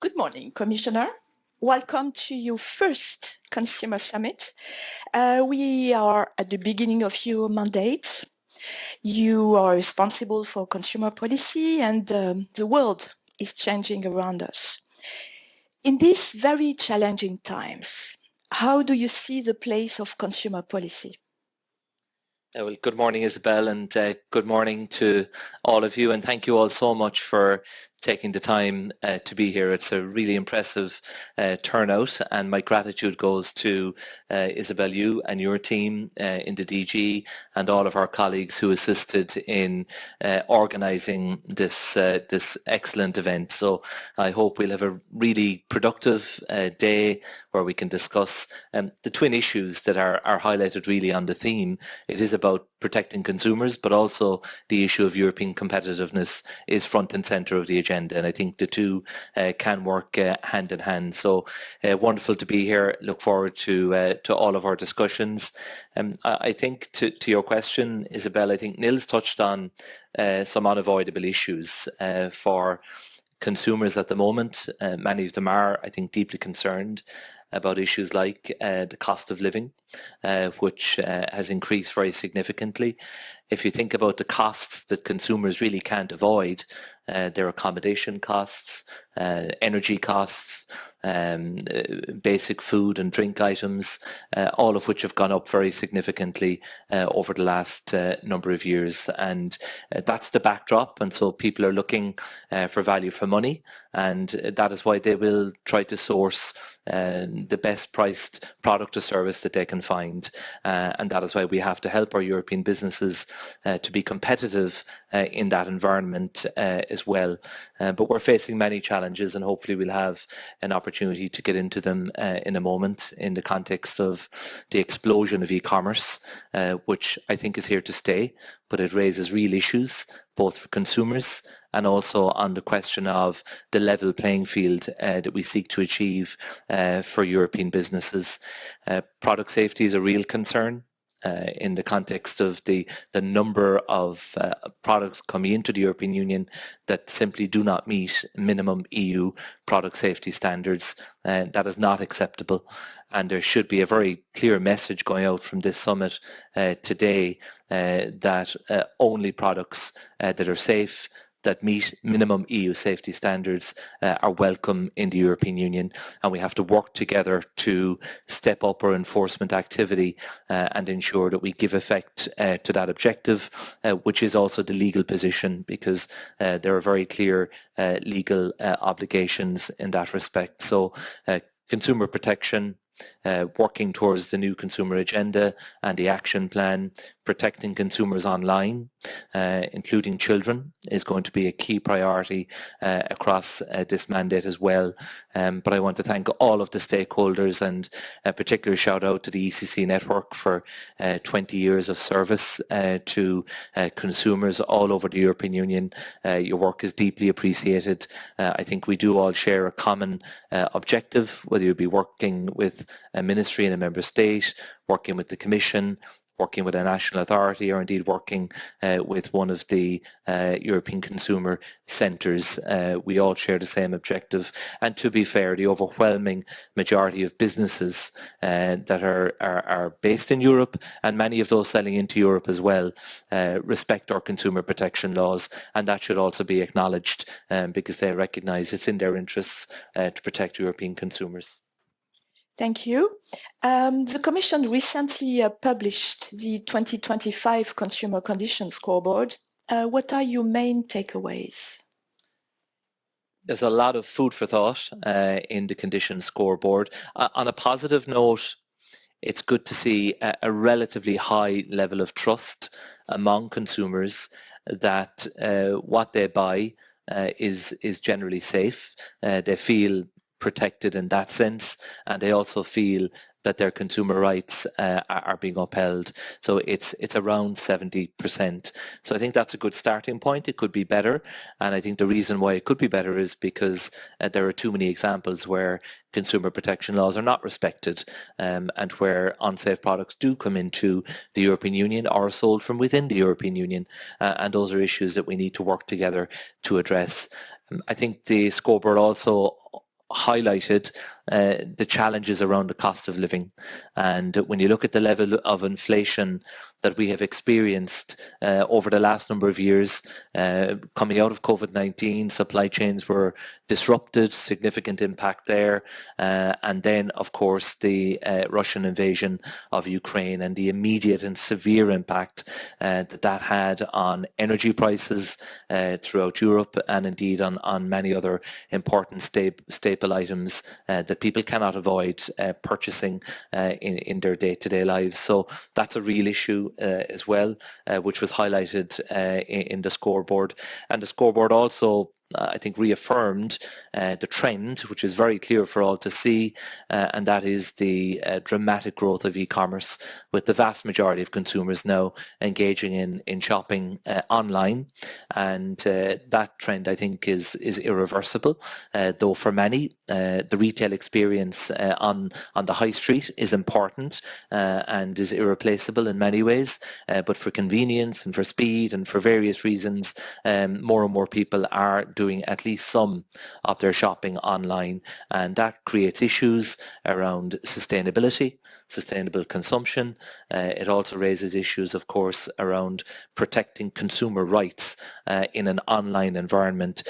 Good morning, Commissioner. Welcome to your first Consumer Summit. We are at the beginning of your mandate. You are responsible for consumer policy, and the world is changing around us. In these very challenging times, how do you see the place of consumer policy? Well, good morning, Isabel, and good morning to all of you, and thank you all so much for taking the time to be here. It's a really impressive turnout, and my gratitude goes to Isabel, you and your team in the DG, and all of our colleagues who assisted in organising this excellent event. So I hope we'll have a really productive day where we can discuss the twin issues that are highlighted really on the theme. It is about protecting consumers, but also the issue of European competitiveness is front and centre of the agenda, and I think the two can work hand in hand. So wonderful to be here. Look forward to all of our discussions. I think to your question, Isabel, I think Nils touched on some unavoidable issues for consumers at the moment. Many of them are, I think, deeply concerned about issues like the cost of living, which has increased very significantly. If you think about the costs that consumers really can't avoid, their accommodation costs, energy costs, basic food and drink items, all of which have gone up very significantly over the last number of years. And that's the backdrop. And so people are looking for value for money. And that is why they will try to source the best priced product or service that they can find. And that is why we have to help our European businesses to be competitive in that environment as well. But we're facing many challenges, and hopefully we'll have an opportunity to get into them in a moment in the context of the explosion of e-commerce, which I think is here to stay, but it raises real issues both for consumers and also on the question of the level playing field that we seek to achieve for European businesses. Product safety is a real concern. In the context of the number of products coming into the European Union that simply do not meet minimum EU product safety standards. That is not acceptable, and there should be a very clear message going out from this summit today that only products that are safe, that meet minimum EU safety standards are welcome in the European Union, and we have to work together to step up our enforcement activity and ensure that we give effect to that objective, which is also the legal position, because there are very clear legal obligations in that respect. So consumer protection, working towards the new consumer agenda and the action plan, protecting consumers online, including children, is going to be a key priority across this mandate as well. But I want to thank all of the stakeholders, and a particular shout out to the ECC network for 20 years of service to consumers all over the European Union. Your work is deeply appreciated. I think we do all share a common objective, whether you be working with a ministry in a member state, working with the Commission, working with a national authority, or indeed working with one of the European consumer centres. We all share the same objective. And to be fair, the overwhelming majority of businesses that are based in Europe, and many of those selling into Europe as well, respect our consumer protection laws. And that should also be acknowledged because they recognise it's in their interests to protect European consumers. Thank you. The Commission recently published the 2025 Consumer Conditions Scoreboard. What are your main takeaways? There's a lot of food for thought in the Conditions Scoreboard. On a positive note, it's good to see a relatively high level of trust among consumers that what they buy is generally safe. They feel protected in that sense, and they also feel that their consumer rights are being upheld. So it's around 70%. So I think that's a good starting point. It could be better, and I think the reason why it could be better is because there are too many examples where consumer protection laws are not respected, and where unsafe products do come into the European Union or are sold from within the European Union, and those are issues that we need to work together to address. I think the scoreboard also highlighted the challenges around the cost of living. And when you look at the level of inflation that we have experienced over the last number of years, coming out of COVID-19, supply chains were disrupted, significant impact there. And then, of course, the Russian invasion of Ukraine and the immediate and severe impact that had on energy prices throughout Europe, and indeed on many other important staple items that people cannot avoid purchasing in their day-to-day lives. So that's a real issue as well, which was highlighted in the scoreboard. And the scoreboard also, I think, reaffirmed the trend, which is very clear for all to see, and that is the dramatic growth of e-commerce, with the vast majority of consumers now engaging in shopping online. And that trend, I think, is irreversible, though for many, the retail experience on the high street is important and is irreplaceable in many ways. But for convenience and for speed and for various reasons, more and more people are doing at least some of their shopping online, and that creates issues around sustainability, sustainable consumption. It also raises issues, of course, around protecting consumer rights in an online environment,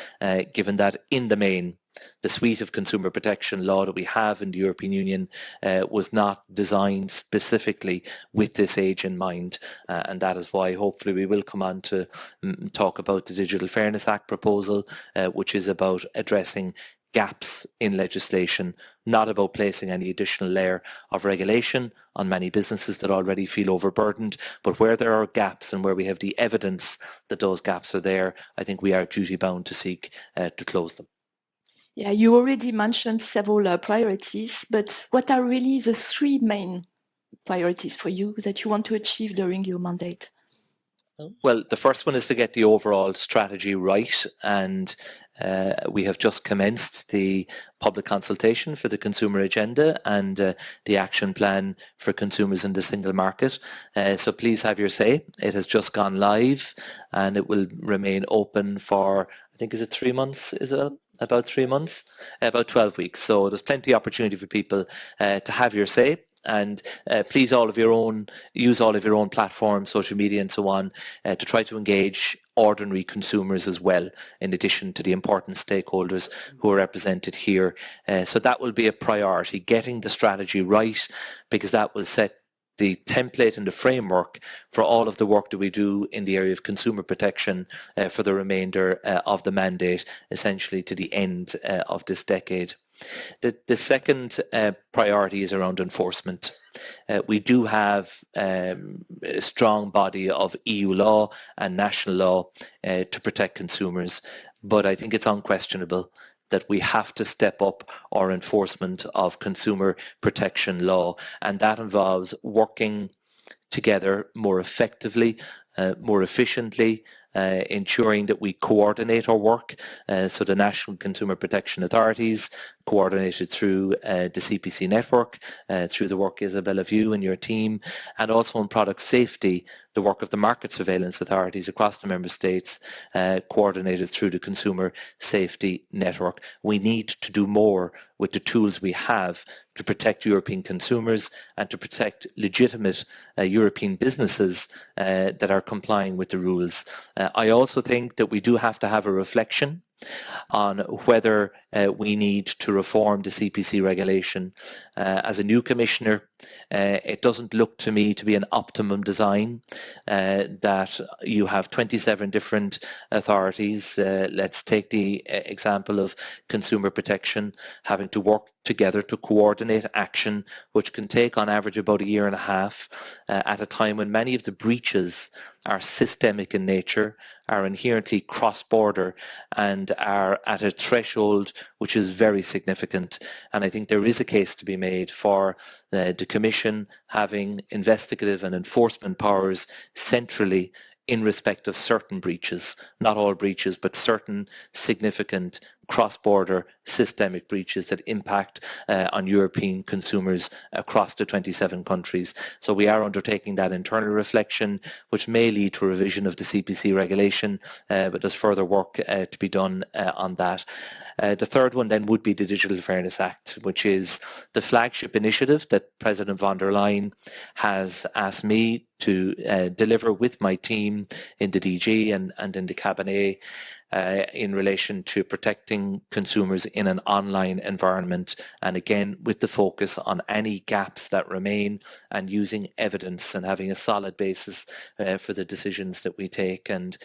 given that in the main, the suite of consumer protection law that we have in the European Union was not designed specifically with this age in mind. And that is why hopefully we will come on to talk about the Digital Fairness Act proposal, which is about addressing gaps in legislation, not about placing any additional layer of regulation on many businesses that already feel overburdened, but where there are gaps and where we have the evidence that those gaps are there, I think we are duty bound to seek to close them. Yeah, you already mentioned several priorities, but what are really the three main priorities for you that you want to achieve during your mandate? Well, the first one is to get the overall strategy right, and we have just commenced the public consultation for the consumer agenda and the action plan for consumers in the single market. So please have your say. It has just gone live and it will remain open for, I think, is it 3 months, Isabel? About 3 months, about 12 weeks. So there's plenty of opportunity for people to have your say. And please, use all of your own platforms, social media and so on, to try to engage ordinary consumers as well, in addition to the important stakeholders who are represented here. So that will be a priority, getting the strategy right, because that will set the template and the framework for all of the work that we do in the area of consumer protection for the remainder of the mandate, essentially to the end of this decade. The second priority is around enforcement. We do have a strong body of EU law and national law to protect consumers, but I think it's unquestionable that we have to step up our enforcement of consumer protection law, and that involves working together more effectively, more efficiently, ensuring that we coordinate our work. So the National Consumer Protection Authorities, coordinated through the CPC network, through the work, Isabel, of you and your team, and also on product safety, the work of the market surveillance authorities across the member states, coordinated through the Consumer Safety Network. We need to do more with the tools we have to protect European consumers and to protect legitimate European businesses that are complying with the rules. I also think that we do have to have a reflection on whether we need to reform the CPC regulation. As a new commissioner, it doesn't look to me to be an optimum design, that you have 27 different authorities. Let's take the example of consumer protection, having to work together to coordinate action, which can take on average about 1.5 years, at a time when many of the breaches are systemic in nature, are inherently cross-border, and are at a threshold which is very significant. And I think there is a case to be made for the Commission having investigative and enforcement powers centrally in respect of certain breaches, not all breaches, but certain significant cross-border systemic breaches that impact on European consumers across the 27 countries. So we are undertaking that internal reflection, which may lead to a revision of the CPC regulation, but there's further work to be done on that. The third one then would be the Digital Fairness Act, which is the flagship initiative that President von der Leyen has asked me to deliver with my team in the DG and in the Cabinet in relation to protecting consumers in an online environment, and again with the focus on any gaps that remain and using evidence and having a solid basis for the decisions that we take. And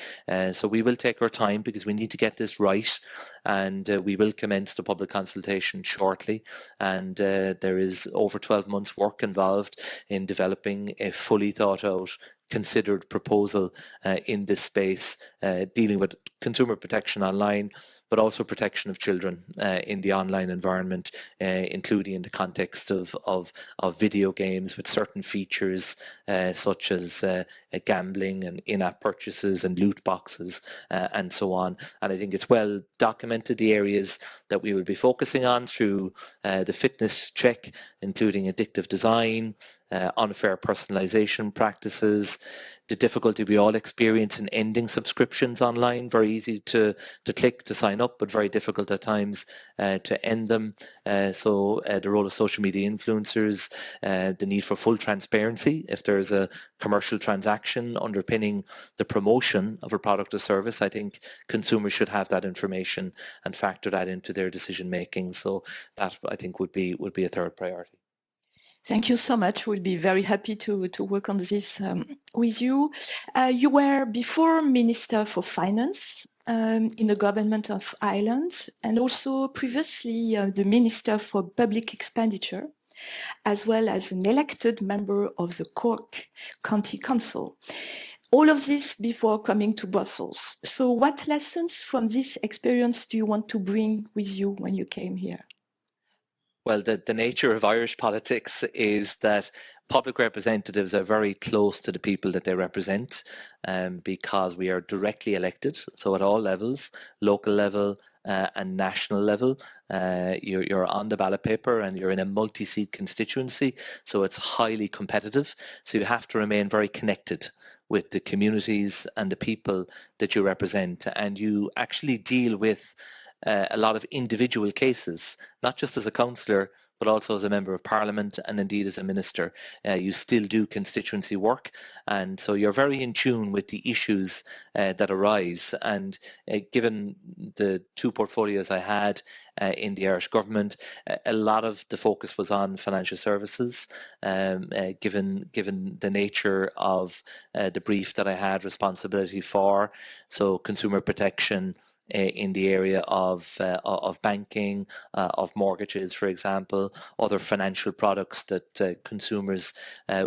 so we will take our time because we need to get this right, and we will commence the public consultation shortly, and there is over 12 months work involved in developing a fully thought out, considered proposal in this space, dealing with consumer protection online, but also protection of children in the online environment, including in the context of video games with certain features such as gambling and in-app purchases and loot boxes and so on. And I think it's well documented the areas that we will be focusing on through the fitness check, including addictive design, unfair personalization practices, the difficulty we all experience in ending subscriptions online. Very easy to click to sign up, but very difficult at times to end them. So the role of social media influencers, the need for full transparency. If there's a commercial transaction underpinning the promotion of a product or service, I think consumers should have that information and factor that into their decision making. So that, I think, would be a third priority. Thank you so much. We'll be very happy to work on this with you. You were before Minister for Finance in the government of Ireland, and also previously the Minister for Public Expenditure, as well as an elected member of the Cork County Council. All of this before coming to Brussels. So what lessons from this experience do you want to bring with you when you came here? Well, the nature of Irish politics is that public representatives are very close to the people that they represent, because we are directly elected. So at all levels, local level and national level, you're on the ballot paper and you're in a multi-seat constituency. So it's highly competitive. So you have to remain very connected with the communities and the people that you represent. And you actually deal with a lot of individual cases, not just as a councillor, but also as a member of parliament and indeed as a minister. You still do constituency work, and so you're very in tune with the issues that arise. And given the two portfolios I had in the Irish government, a lot of the focus was on financial services, given the nature of the brief that I had responsibility for. So consumer protection, in the area of banking, of mortgages, for example, other financial products that consumers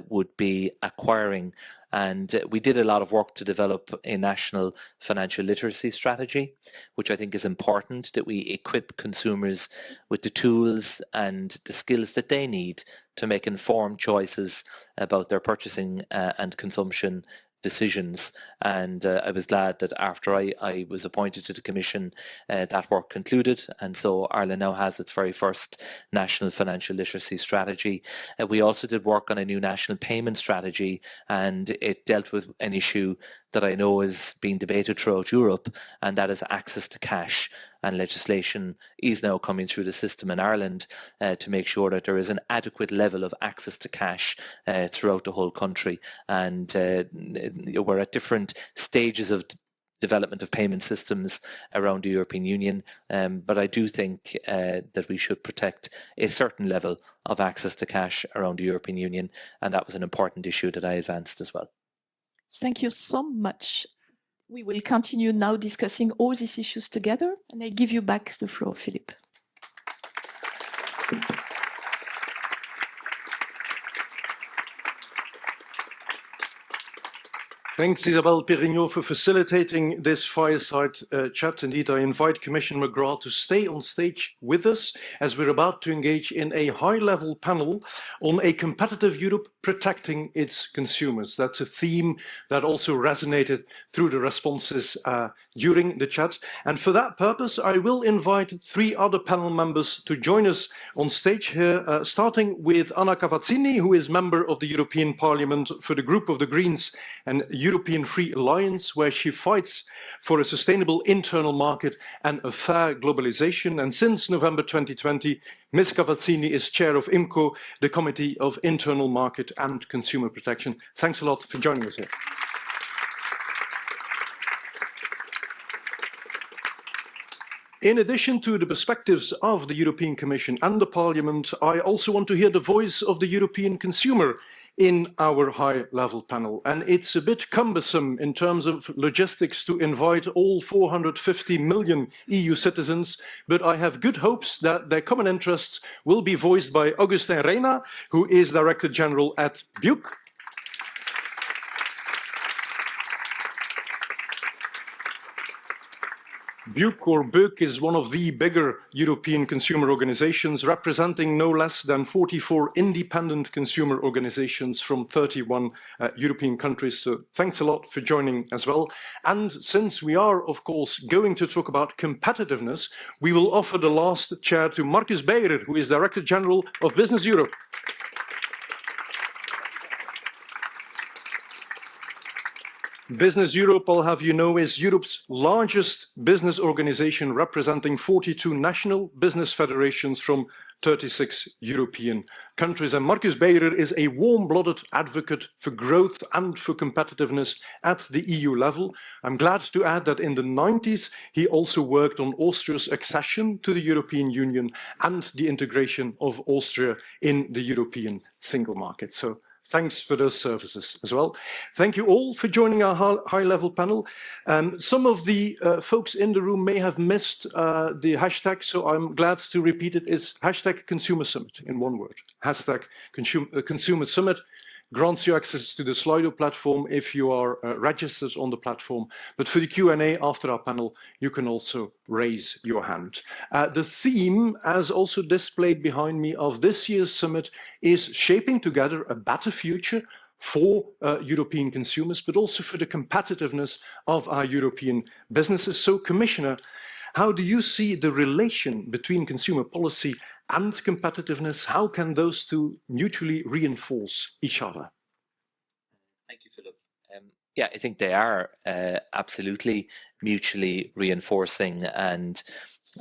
would be acquiring. And we did a lot of work to develop a national financial literacy strategy, which I think is important, that we equip consumers with the tools and the skills that they need to make informed choices about their purchasing and consumption decisions. And I was glad that after I was appointed to the Commission, that work concluded, and so Ireland now has its very first national financial literacy strategy. We also did work on a new national payment strategy, and it dealt with an issue that I know is being debated throughout Europe, and that is access to cash. And legislation is now coming through the system in Ireland to make sure that there is an adequate level of access to cash throughout the whole country. And we're at different stages of development of payment systems around the European Union, but I do think that we should protect a certain level of access to cash around the European Union, and that was an important issue that I advanced as well. Thank you so much. We will continue now discussing all these issues together, and I give you back the floor, Filip. Thanks, Isabelle Perrignot, for facilitating this fireside chat. Indeed, I invite Commissioner McGrath to stay on stage with us as we're about to engage in a high-level panel on a competitive Europe protecting its consumers. That's a theme that also resonated through the responses during the chat. And for that purpose, I will invite 3 other panel members to join us on stage here, starting with Anna Cavazzini, who is member of the European Parliament for the Group of the Greens and European Free Alliance, where she fights for a sustainable internal market and a fair globalization. And since November 2020, Ms. Cavazzini is chair of IMCO, the Committee of Internal Market and Consumer Protection. Thanks a lot for joining us here. In addition to the perspectives of the European Commission and the Parliament, I also want to hear the voice of the European consumer in our high-level panel. And it's a bit cumbersome in terms of logistics to invite all 450 million EU citizens, but I have good hopes that their common interests will be voiced by Augustin Reyna, who is Director General at BUC. BUC or BUC is one of the bigger European consumer organizations, representing no less than 44 independent consumer organizations from 31 European countries. So thanks a lot for joining as well. And since we are, of course, going to talk about competitiveness, we will offer the last chair to Markus Beirer, who is Director General of Business Europe. Business Europe, I'll have you know, is Europe's largest business organization, representing 42 national business federations from 36 European countries. And Markus Beirer is a warm-blooded advocate for growth and for competitiveness at the EU level. I'm glad to add that in the 90s, he also worked on Austria's accession to the European Union and the integration of Austria in the European single market. So thanks for those services as well. Thank you all for joining our high-level panel. Some of the folks in the room may have missed the hashtag, so I'm glad to repeat it. It's hashtag Consumer Summit in one word. Hashtag Consumer Summit grants you access to the Slido platform if you are registered on the platform. But for the Q&A after our panel, you can also raise your hand. The theme, as also displayed behind me, of this year's summit is shaping together a better future for European consumers, but also for the competitiveness of our European businesses. So, Commissioner, how do you see the relation between consumer policy and competitiveness? How can those two mutually reinforce each other? Thank you, Filip. Yeah, I think they are absolutely mutually reinforcing. And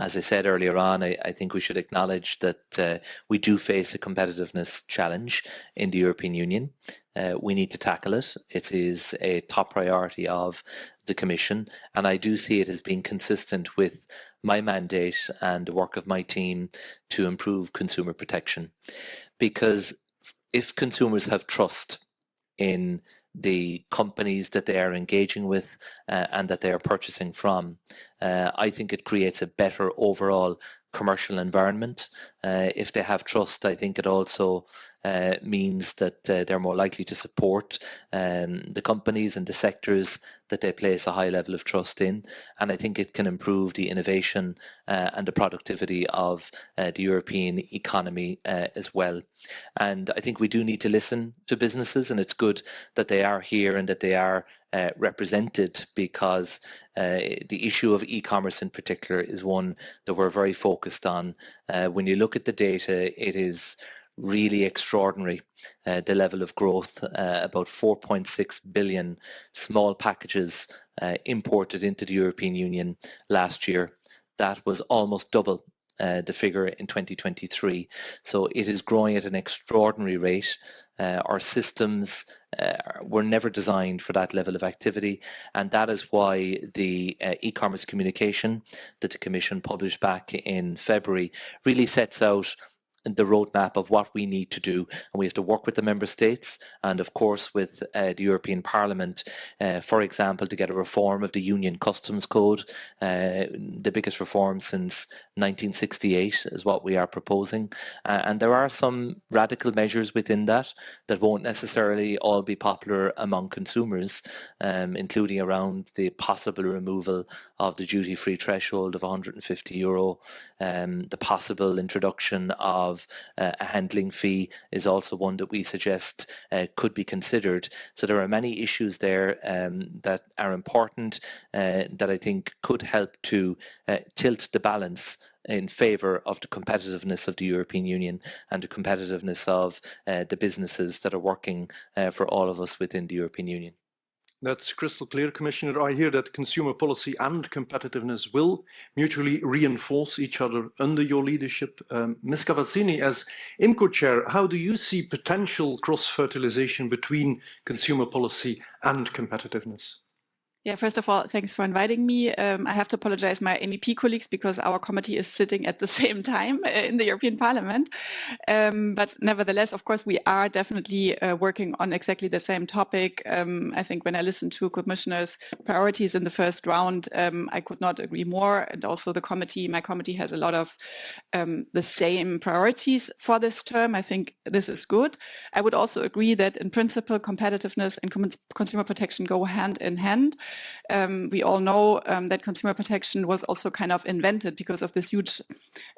as I said earlier on, I think we should acknowledge that we do face a competitiveness challenge in the European Union. We need to tackle it. It is a top priority of the Commission, and I do see it as being consistent with my mandate and the work of my team to improve consumer protection. Because if consumers have trust in the companies that they are engaging with and that they are purchasing from, I think it creates a better overall commercial environment. If they have trust, I think it also means that they're more likely to support the companies and the sectors that they place a high level of trust in. And I think it can improve the innovation and the productivity of the European economy as well. And I think we do need to listen to businesses, and it's good that they are here and that they are represented, because the issue of e-commerce in particular is one that we're very focused on. When you look at the data, it is really extraordinary, the level of growth. About 4.6 billion small packages imported into the European Union last year. That was almost double the figure in 2023. So it is growing at an extraordinary rate. Our systems were never designed for that level of activity, and that is why the e-commerce communication that the Commission published back in February really sets out the roadmap of what we need to do. And we have to work with the member states and, of course, with the European Parliament, for example, to get a reform of the Union Customs Code. The biggest reform since 1968 is what we are proposing. And there are some radical measures within that won't necessarily all be popular among consumers, including around the possible removal of the duty-free threshold of €150. The possible introduction of a handling fee is also one that we suggest could be considered. So there are many issues there that are important that I think could help to tilt the balance in favour of the competitiveness of the European Union and the competitiveness of the businesses that are working for all of us within the European Union. That's crystal clear, Commissioner. I hear that consumer policy and competitiveness will mutually reinforce each other under your leadership. Ms. Cavazzini, as IMCO chair, how do you see potential cross-fertilization between consumer policy and competitiveness? Yeah, first of all, thanks for inviting me. I have to apologize my MEP colleagues because our committee is sitting at the same time in the European Parliament. But nevertheless, of course, we are definitely working on exactly the same topic. I think when I listened to Commissioner's priorities in the first round, I could not agree more. And also my committee has a lot of the same priorities for this term. I think this is good. I would also agree that in principle, competitiveness and consumer protection go hand in hand. We all know that consumer protection was also kind of invented because of this huge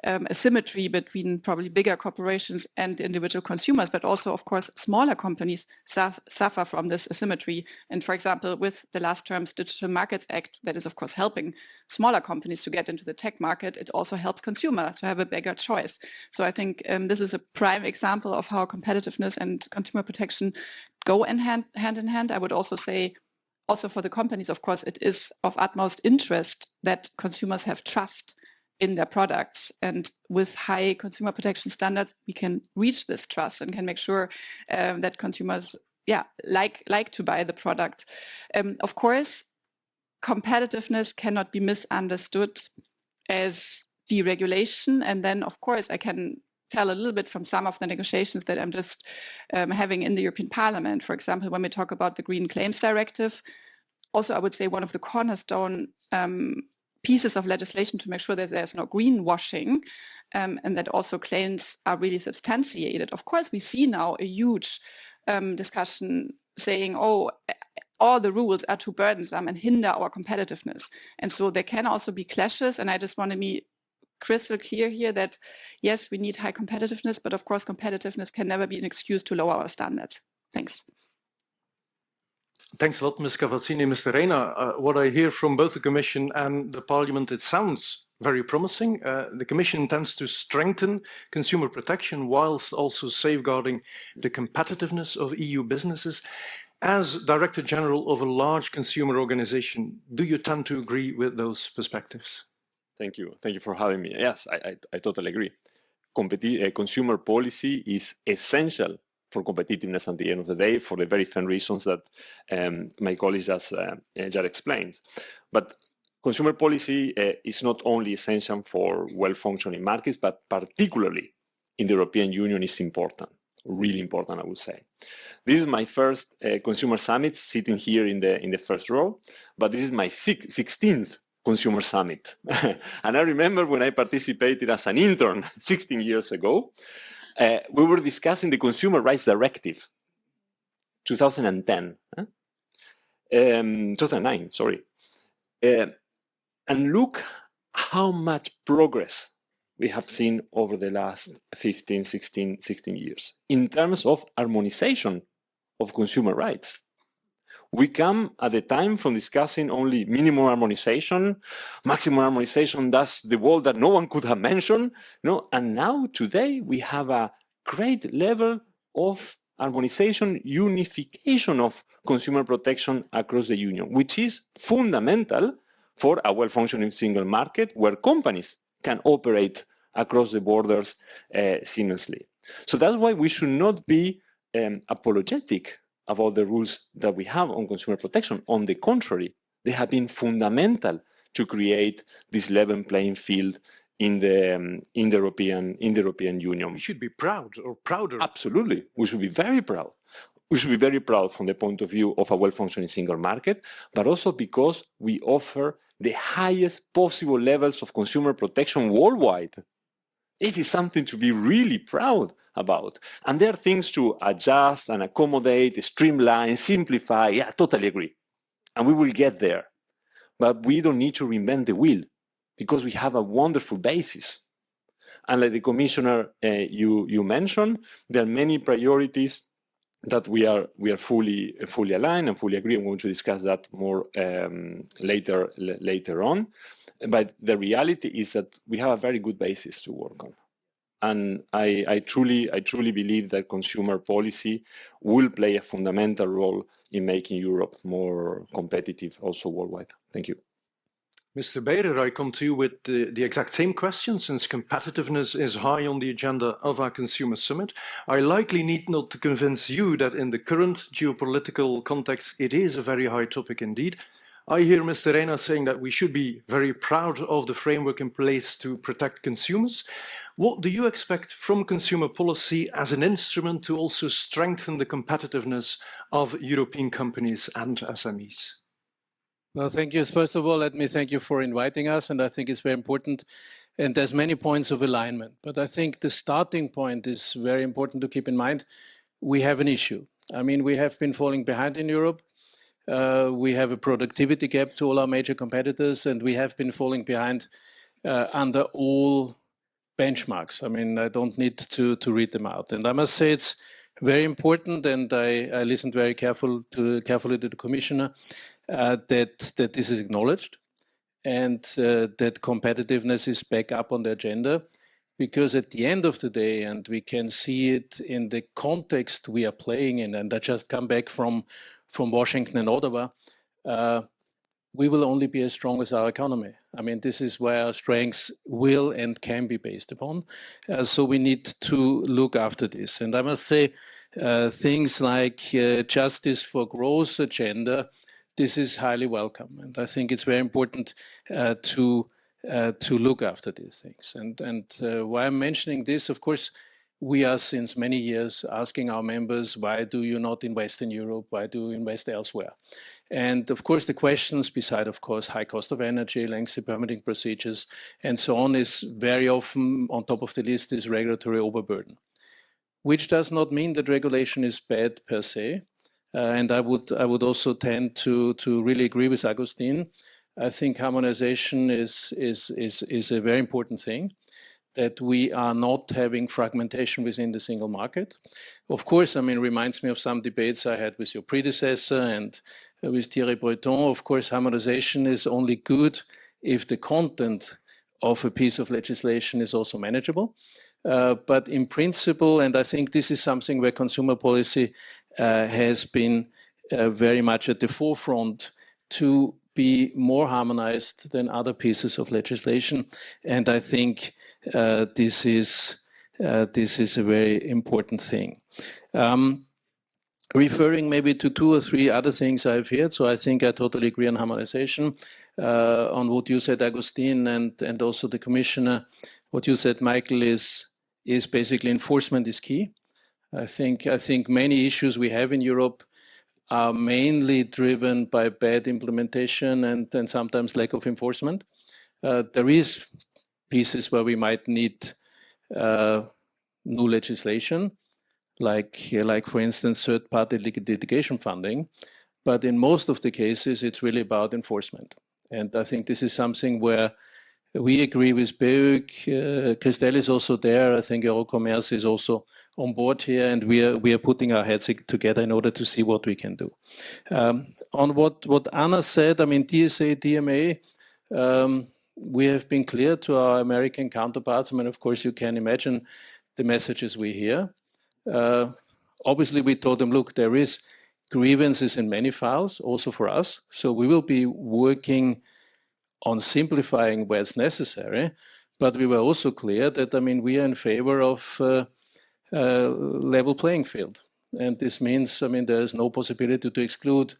asymmetry between probably bigger corporations and individual consumers, but also, of course, smaller companies suffer from this asymmetry. And for example, with the last term's Digital Markets Act, that is, of course, helping smaller companies to get into the tech market, it also helps consumers to have a bigger choice. So I think this is a prime example of how competitiveness and consumer protection go hand in hand. I would also say, also for the companies, of course, it is of utmost interest that consumers have trust in their products. And with high consumer protection standards, we can reach this trust and can make sure that consumers like to buy the product. Of course, competitiveness cannot be misunderstood as deregulation. And then, of course, I can tell a little bit from some of the negotiations that I'm just having in the European Parliament. For example, when we talk about the Green Claims Directive, also I would say one of the cornerstone pieces of legislation to make sure that there's no greenwashing and that also claims are really substantiated. Of course, we see now a huge discussion saying, oh, all the rules are too burdensome and hinder our competitiveness. And so there can also be clashes. And I just want to be crystal clear here that, yes, we need high competitiveness, but of course, competitiveness can never be an excuse to lower our standards. Thanks. Thanks a lot, Ms. Cavazzini. Mr. Reina, what I hear from both the Commission and the Parliament, it sounds very promising. The Commission intends to strengthen consumer protection whilst also safeguarding the competitiveness of EU businesses. As Director General of a large consumer organization, do you tend to agree with those perspectives? Thank you. Thank you for having me. Yes, I totally agree. Consumer policy is essential for competitiveness at the end of the day for the very same reasons that my colleague just explained. But consumer policy is not only essential for well-functioning markets, but particularly in the European Union is important, really important, I would say. This is my first consumer summit sitting here in the first row, but this is my 16th Consumer Summit. And I remember when I participated as an intern 16 years ago, we were discussing the Consumer Rights Directive, 2009, sorry. And look how much progress we have seen over the last 16 years in terms of harmonization of consumer rights. We come at the time from discussing only minimum harmonization, maximum harmonization, that's the word that no one could have mentioned. No? And now today we have a great level of harmonization, unification of consumer protection across the Union, which is fundamental for a well-functioning single market where companies can operate across the borders seamlessly. So that's why we should not be apologetic about the rules that we have on consumer protection. On the contrary, they have been fundamental to create this level playing field in the European Union. We should be proud or prouder. Absolutely, we should be very proud. We should be very proud from the point of view of a well-functioning single market, but also because we offer the highest possible levels of consumer protection worldwide. This is something to be really proud about. And there are things to adjust and accommodate, streamline, simplify. Yeah, totally agree. And we will get there. But we don't need to reinvent the wheel because we have a wonderful basis. And like the Commissioner you mentioned, there are many priorities that we are fully aligned and fully agree. I'm going to discuss that more later on. But the reality is that we have a very good basis to work on. And I truly believe that consumer policy will play a fundamental role in making Europe more competitive also worldwide. Thank you. Mr. Beirer, I come to you with the exact same question, since competitiveness is high on the agenda of our Consumer Summit. I likely need not to convince you that in the current geopolitical context, it is a very high topic indeed. I hear Mr. Reina saying that we should be very proud of the framework in place to protect consumers. What do you expect from consumer policy as an instrument to also strengthen the competitiveness of European companies and SMEs? Well, thank you. First of all, let me thank you for inviting us, and I think it's very important. And there's many points of alignment, but I think the starting point is very important to keep in mind. We have an issue. I mean, we have been falling behind in Europe. We have a productivity gap to all our major competitors, and we have been falling behind under all benchmarks. I mean, I don't need to read them out. And I must say it's very important, and I listened very carefully to the Commissioner, that this is acknowledged and that competitiveness is back up on the agenda, because at the end of the day, and we can see it in the context we are playing in, and I just come back from Washington and Ottawa, we will only be as strong as our economy. I mean, this is where our strengths will and can be based upon. So we need to look after this. And I must say, things like justice for growth agenda, this is highly welcome. And I think it's very important to look after these things. And why I'm mentioning this, of course, we are since many years asking our members, why do you not invest in Europe? Why do you invest elsewhere? And of course, the questions beside, of course, high cost of energy, lengthy permitting procedures, and so on, is very often on top of the list is regulatory overburden, which does not mean that regulation is bad per se. And I would also tend to really agree with Agustin. I think harmonization is a very important thing, that we are not having fragmentation within the single market. Of course, I mean, reminds me of some debates I had with your predecessor and with Thierry Breton. Of course, harmonization is only good if the content of a piece of legislation is also manageable. But in principle, and I think this is something where consumer policy has been very much at the forefront, to be more harmonized than other pieces of legislation. And I think this is a very important thing. Referring maybe to 2 or 3 other things I've heard, so I think I totally agree on harmonization, on what you said, Agustin, and also the Commissioner. What you said, Michael, is basically enforcement is key. I think many issues we have in Europe are mainly driven by bad implementation and sometimes lack of enforcement. There is pieces where we might need new legislation, like for instance, third-party litigation funding. But in most of the cases, it's really about enforcement. And I think this is something where we agree with BEUC. Christelle is also there. I think Eurocommerce is also on board here, and we are putting our heads together in order to see what we can do. On what Anna said, I mean, TSA, DMA, we have been clear to our American counterparts. I mean, of course, you can imagine the messages we hear. Obviously, we told them, look, there is grievances in many files, also for us. So we will be working on simplifying where it's necessary. But we were also clear that, I mean, we are in favor of level playing field. And this means, I mean, there is no possibility to exclude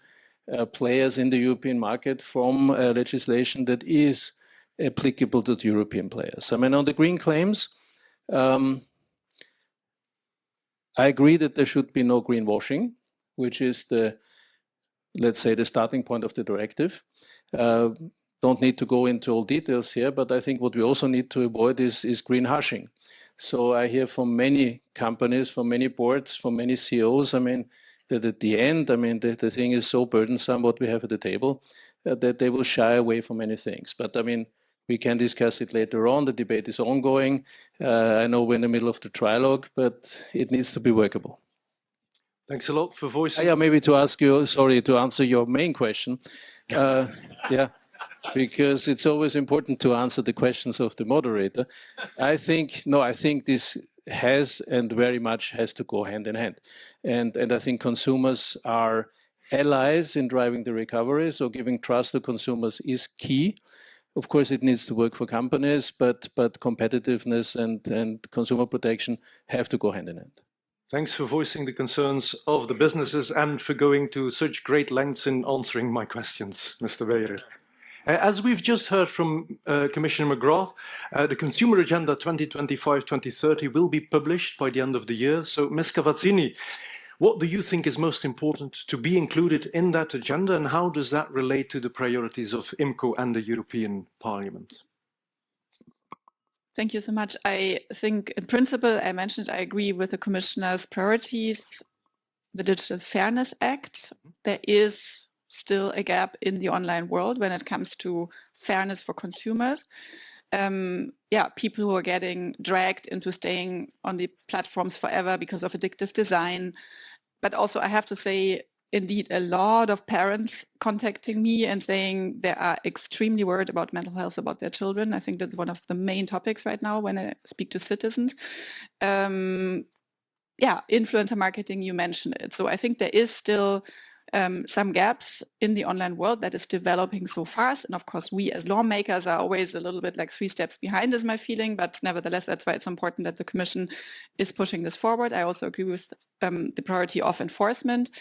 players in the European market from legislation that is applicable to the European players. I mean, on the green claims, I agree that there should be no greenwashing, which is the, let's say, the starting point of the directive. Don't need to go into all details here, but I think what we also need to avoid is green hushing. So I hear from many companies, from many boards, from many CEOs, I mean, that at the end, I mean, the thing is so burdensome what we have at the table that they will shy away from many things. But I mean, we can discuss it later on. The debate is ongoing. I know we're in the middle of the trilogue, but it needs to be workable. Thanks a lot for voicing. Yeah, maybe to ask you, sorry, to answer your main question. Yeah, because it's always important to answer the questions of the moderator. I think this has and very much has to go hand in hand. And I think consumers are allies in driving the recovery, so giving trust to consumers is key. Of course, it needs to work for companies, but competitiveness and consumer protection have to go hand in hand. Thanks for voicing the concerns of the businesses and for going to such great lengths in answering my questions, Mr. Weyer. As we've just heard from Commissioner McGrath, the Consumer Agenda 2025-2030 will be published by the end of the year. So, Ms. Cavazzini, what do you think is most important to be included in that agenda, and how does that relate to the priorities of IMCO and the European Parliament? Thank you so much. I think in principle, I mentioned I agree with the Commissioner's priorities. The Digital Fairness Act, there is still a gap in the online world when it comes to fairness for consumers. People who are getting dragged into staying on the platforms forever because of addictive design. But also I have to say, indeed, a lot of parents contacting me and saying they are extremely worried about mental health about their children. I think that's one of the main topics right now when I speak to citizens. Influencer marketing, you mentioned it. So I think there is still some gaps in the online world that is developing so fast. And of course, we as lawmakers are always a little bit like 3 steps behind is my feeling. But nevertheless, that's why it's important that the Commission is pushing this forward. I also agree with the priority of enforcement.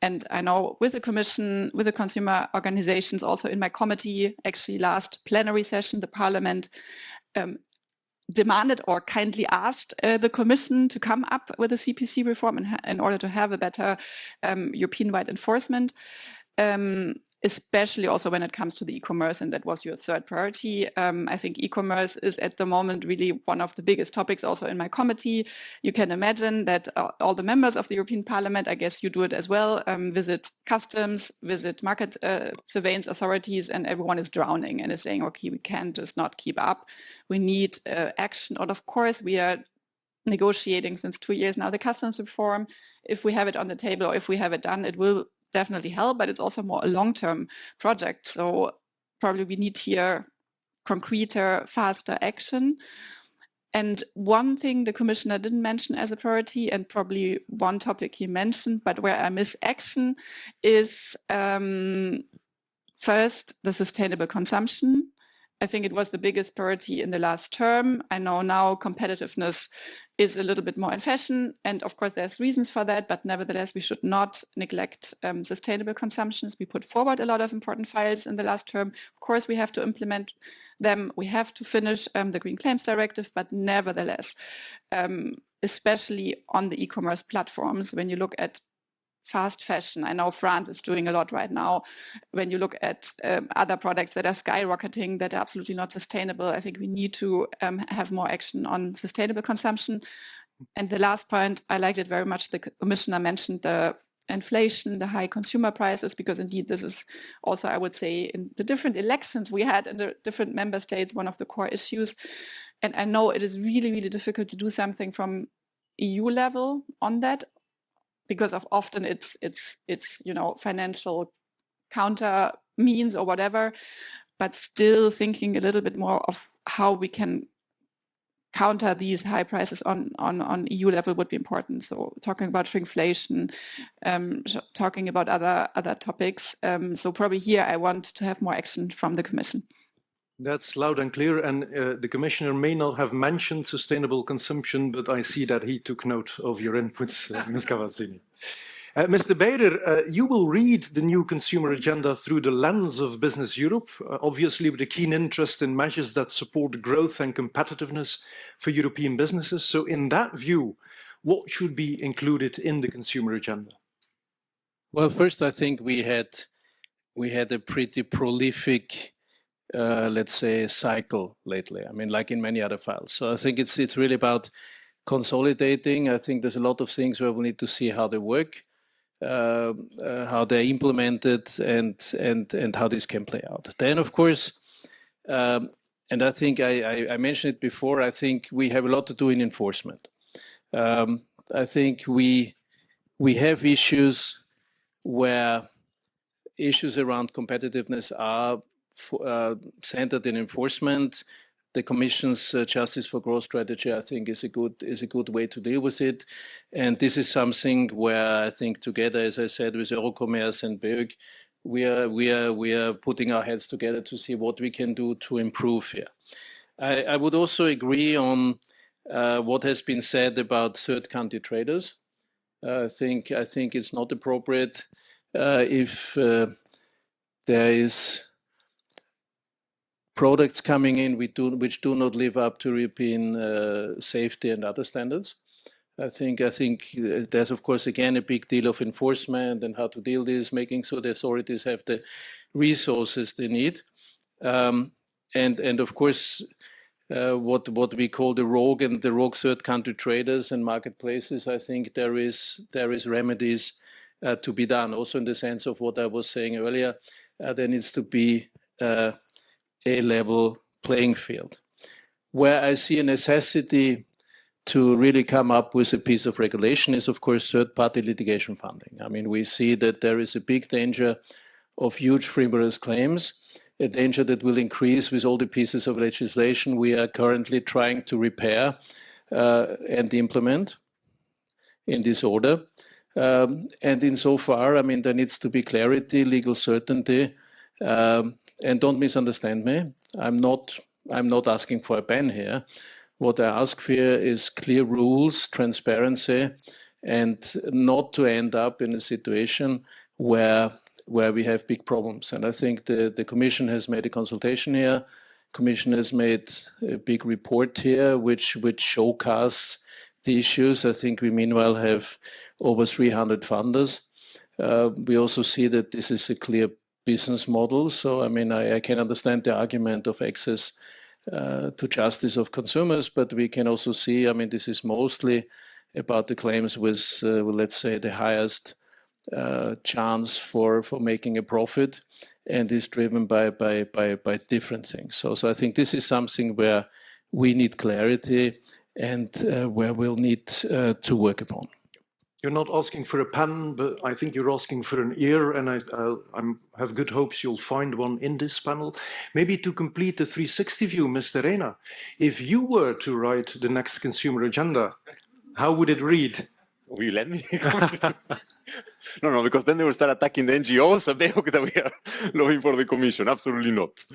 And I know with the Commission, with the consumer organizations, also in my committee, actually last plenary session, the Parliament demanded or kindly asked the Commission to come up with a CPC reform in order to have a better European-wide enforcement, especially also when it comes to the e-commerce, and that was your third priority. I think e-commerce is at the moment really one of the biggest topics also in my committee. You can imagine that all the members of the European Parliament, I guess you do it as well, visit customs, visit market surveillance authorities, and everyone is drowning and is saying, okay, we can't just not keep up. We need action. And of course, we are negotiating since 2 years now the customs reform. If we have it on the table or if we have it done, it will definitely help, but it's also more a long-term project. So probably we need here concreter, faster action. And one thing the Commissioner didn't mention as a priority, and probably one topic he mentioned, but where I miss action, is first, the sustainable consumption. I think it was the biggest priority in the last term. I know now competitiveness is a little bit more in fashion. And of course, there's reasons for that. But nevertheless, we should not neglect sustainable consumptions. We put forward a lot of important files in the last term. Of course, we have to implement them. We have to finish the Green Claims Directive. But nevertheless, especially on the e-commerce platforms, when you look at fast fashion. I know France is doing a lot right now. When you look at other products that are skyrocketing, that are absolutely not sustainable, I think we need to have more action on sustainable consumption. And the last point, I liked it very much. The Commissioner mentioned the inflation, the high consumer prices, because indeed this is also, I would say, in the different elections we had in the different member states, one of the core issues. And I know it is really, really difficult to do something from EU level on that, because of often it's financial counter means or whatever, but still thinking a little bit more of how we can counter these high prices on EU level would be important. So talking about shrinkflation, talking about other topics. So probably here I want to have more action from the Commission. That's loud and clear, and the Commissioner may not have mentioned sustainable consumption, but I see that he took note of your inputs, Ms. Cavazzini. Mr. Beider, you will read the new consumer agenda through the lens of Business Europe, obviously with a keen interest in measures that support growth and competitiveness for European businesses. So in that view, what should be included in the consumer agenda? Well, first, I think we had a pretty prolific, let's say, cycle lately. I mean, like in many other files. So I think it's really about consolidating. I think there's a lot of things where we need to see how they work, how they're implemented, and how this can play out. Then, of course, and I think I mentioned it before, I think we have a lot to do in enforcement. I think we have issues where issues around competitiveness are centered in enforcement. The Commission's Justice for Growth strategy, I think, is a good way to deal with it. And this is something where I think together, as I said, with Eurocommerce and BEUG, we are putting our heads together to see what we can do to improve here. I would also agree on what has been said about third country traders. I think it's not appropriate if there is products coming in which do not live up to European safety and other standards. I think there's, of course, again, a big deal of enforcement and how to deal with this, making sure the authorities have the resources they need. And of course, what we call the rogue third country traders and marketplaces, I think there is remedies to be done. Also in the sense of what I was saying earlier, there needs to be a level playing field. Where I see a necessity to really come up with a piece of regulation is, of course, third-party litigation funding. I mean, we see that there is a big danger of huge frivolous claims, a danger that will increase with all the pieces of legislation we are currently trying to repair and implement in this order. And insofar, I mean, there needs to be clarity, legal certainty, and don't misunderstand me. I'm not asking for a ban here. What I ask for is clear rules, transparency, and not to end up in a situation where we have big problems. And I think the Commission has made a consultation here. Commission has made a big report here, which showcasts the issues. I think we meanwhile have over 300 funders. We also see that this is a clear business model. So, I mean, I can understand the argument of access to justice of consumers, but we can also see, I mean, this is mostly about the claims with, let's say, the highest chance for making a profit, and is driven by different things. So I think this is something where we need clarity and where we'll need to work upon. You're not asking for a pen, but I think you're asking for an ear, and I have good hopes you'll find one in this panel. Maybe to complete the 360 view, Mr. Reina, if you were to write the next consumer agenda, how would it read? Will you let me? No, because then they will start attacking the NGOs and they hope that we are lobbying for the Commission. Absolutely not.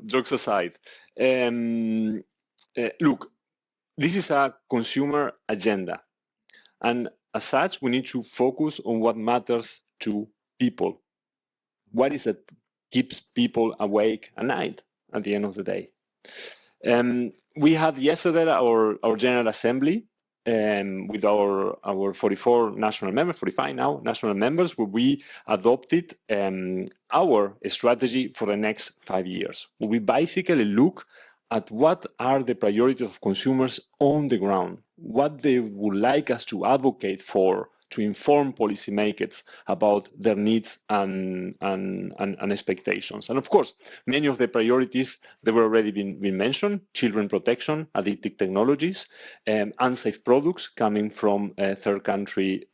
Jokes aside. Look, this is a consumer agenda. And as such, we need to focus on what matters to people. What is it that keeps people awake at night at the end of the day? We had yesterday our General Assembly with our 44 national members, 45 now, national members, where we adopted our strategy for the next 5 years. We basically look at what are the priorities of consumers on the ground, what they would like us to advocate for, to inform policymakers about their needs and expectations. And of course, many of the priorities that were already been mentioned: children protection, addictive technologies, unsafe products coming from third country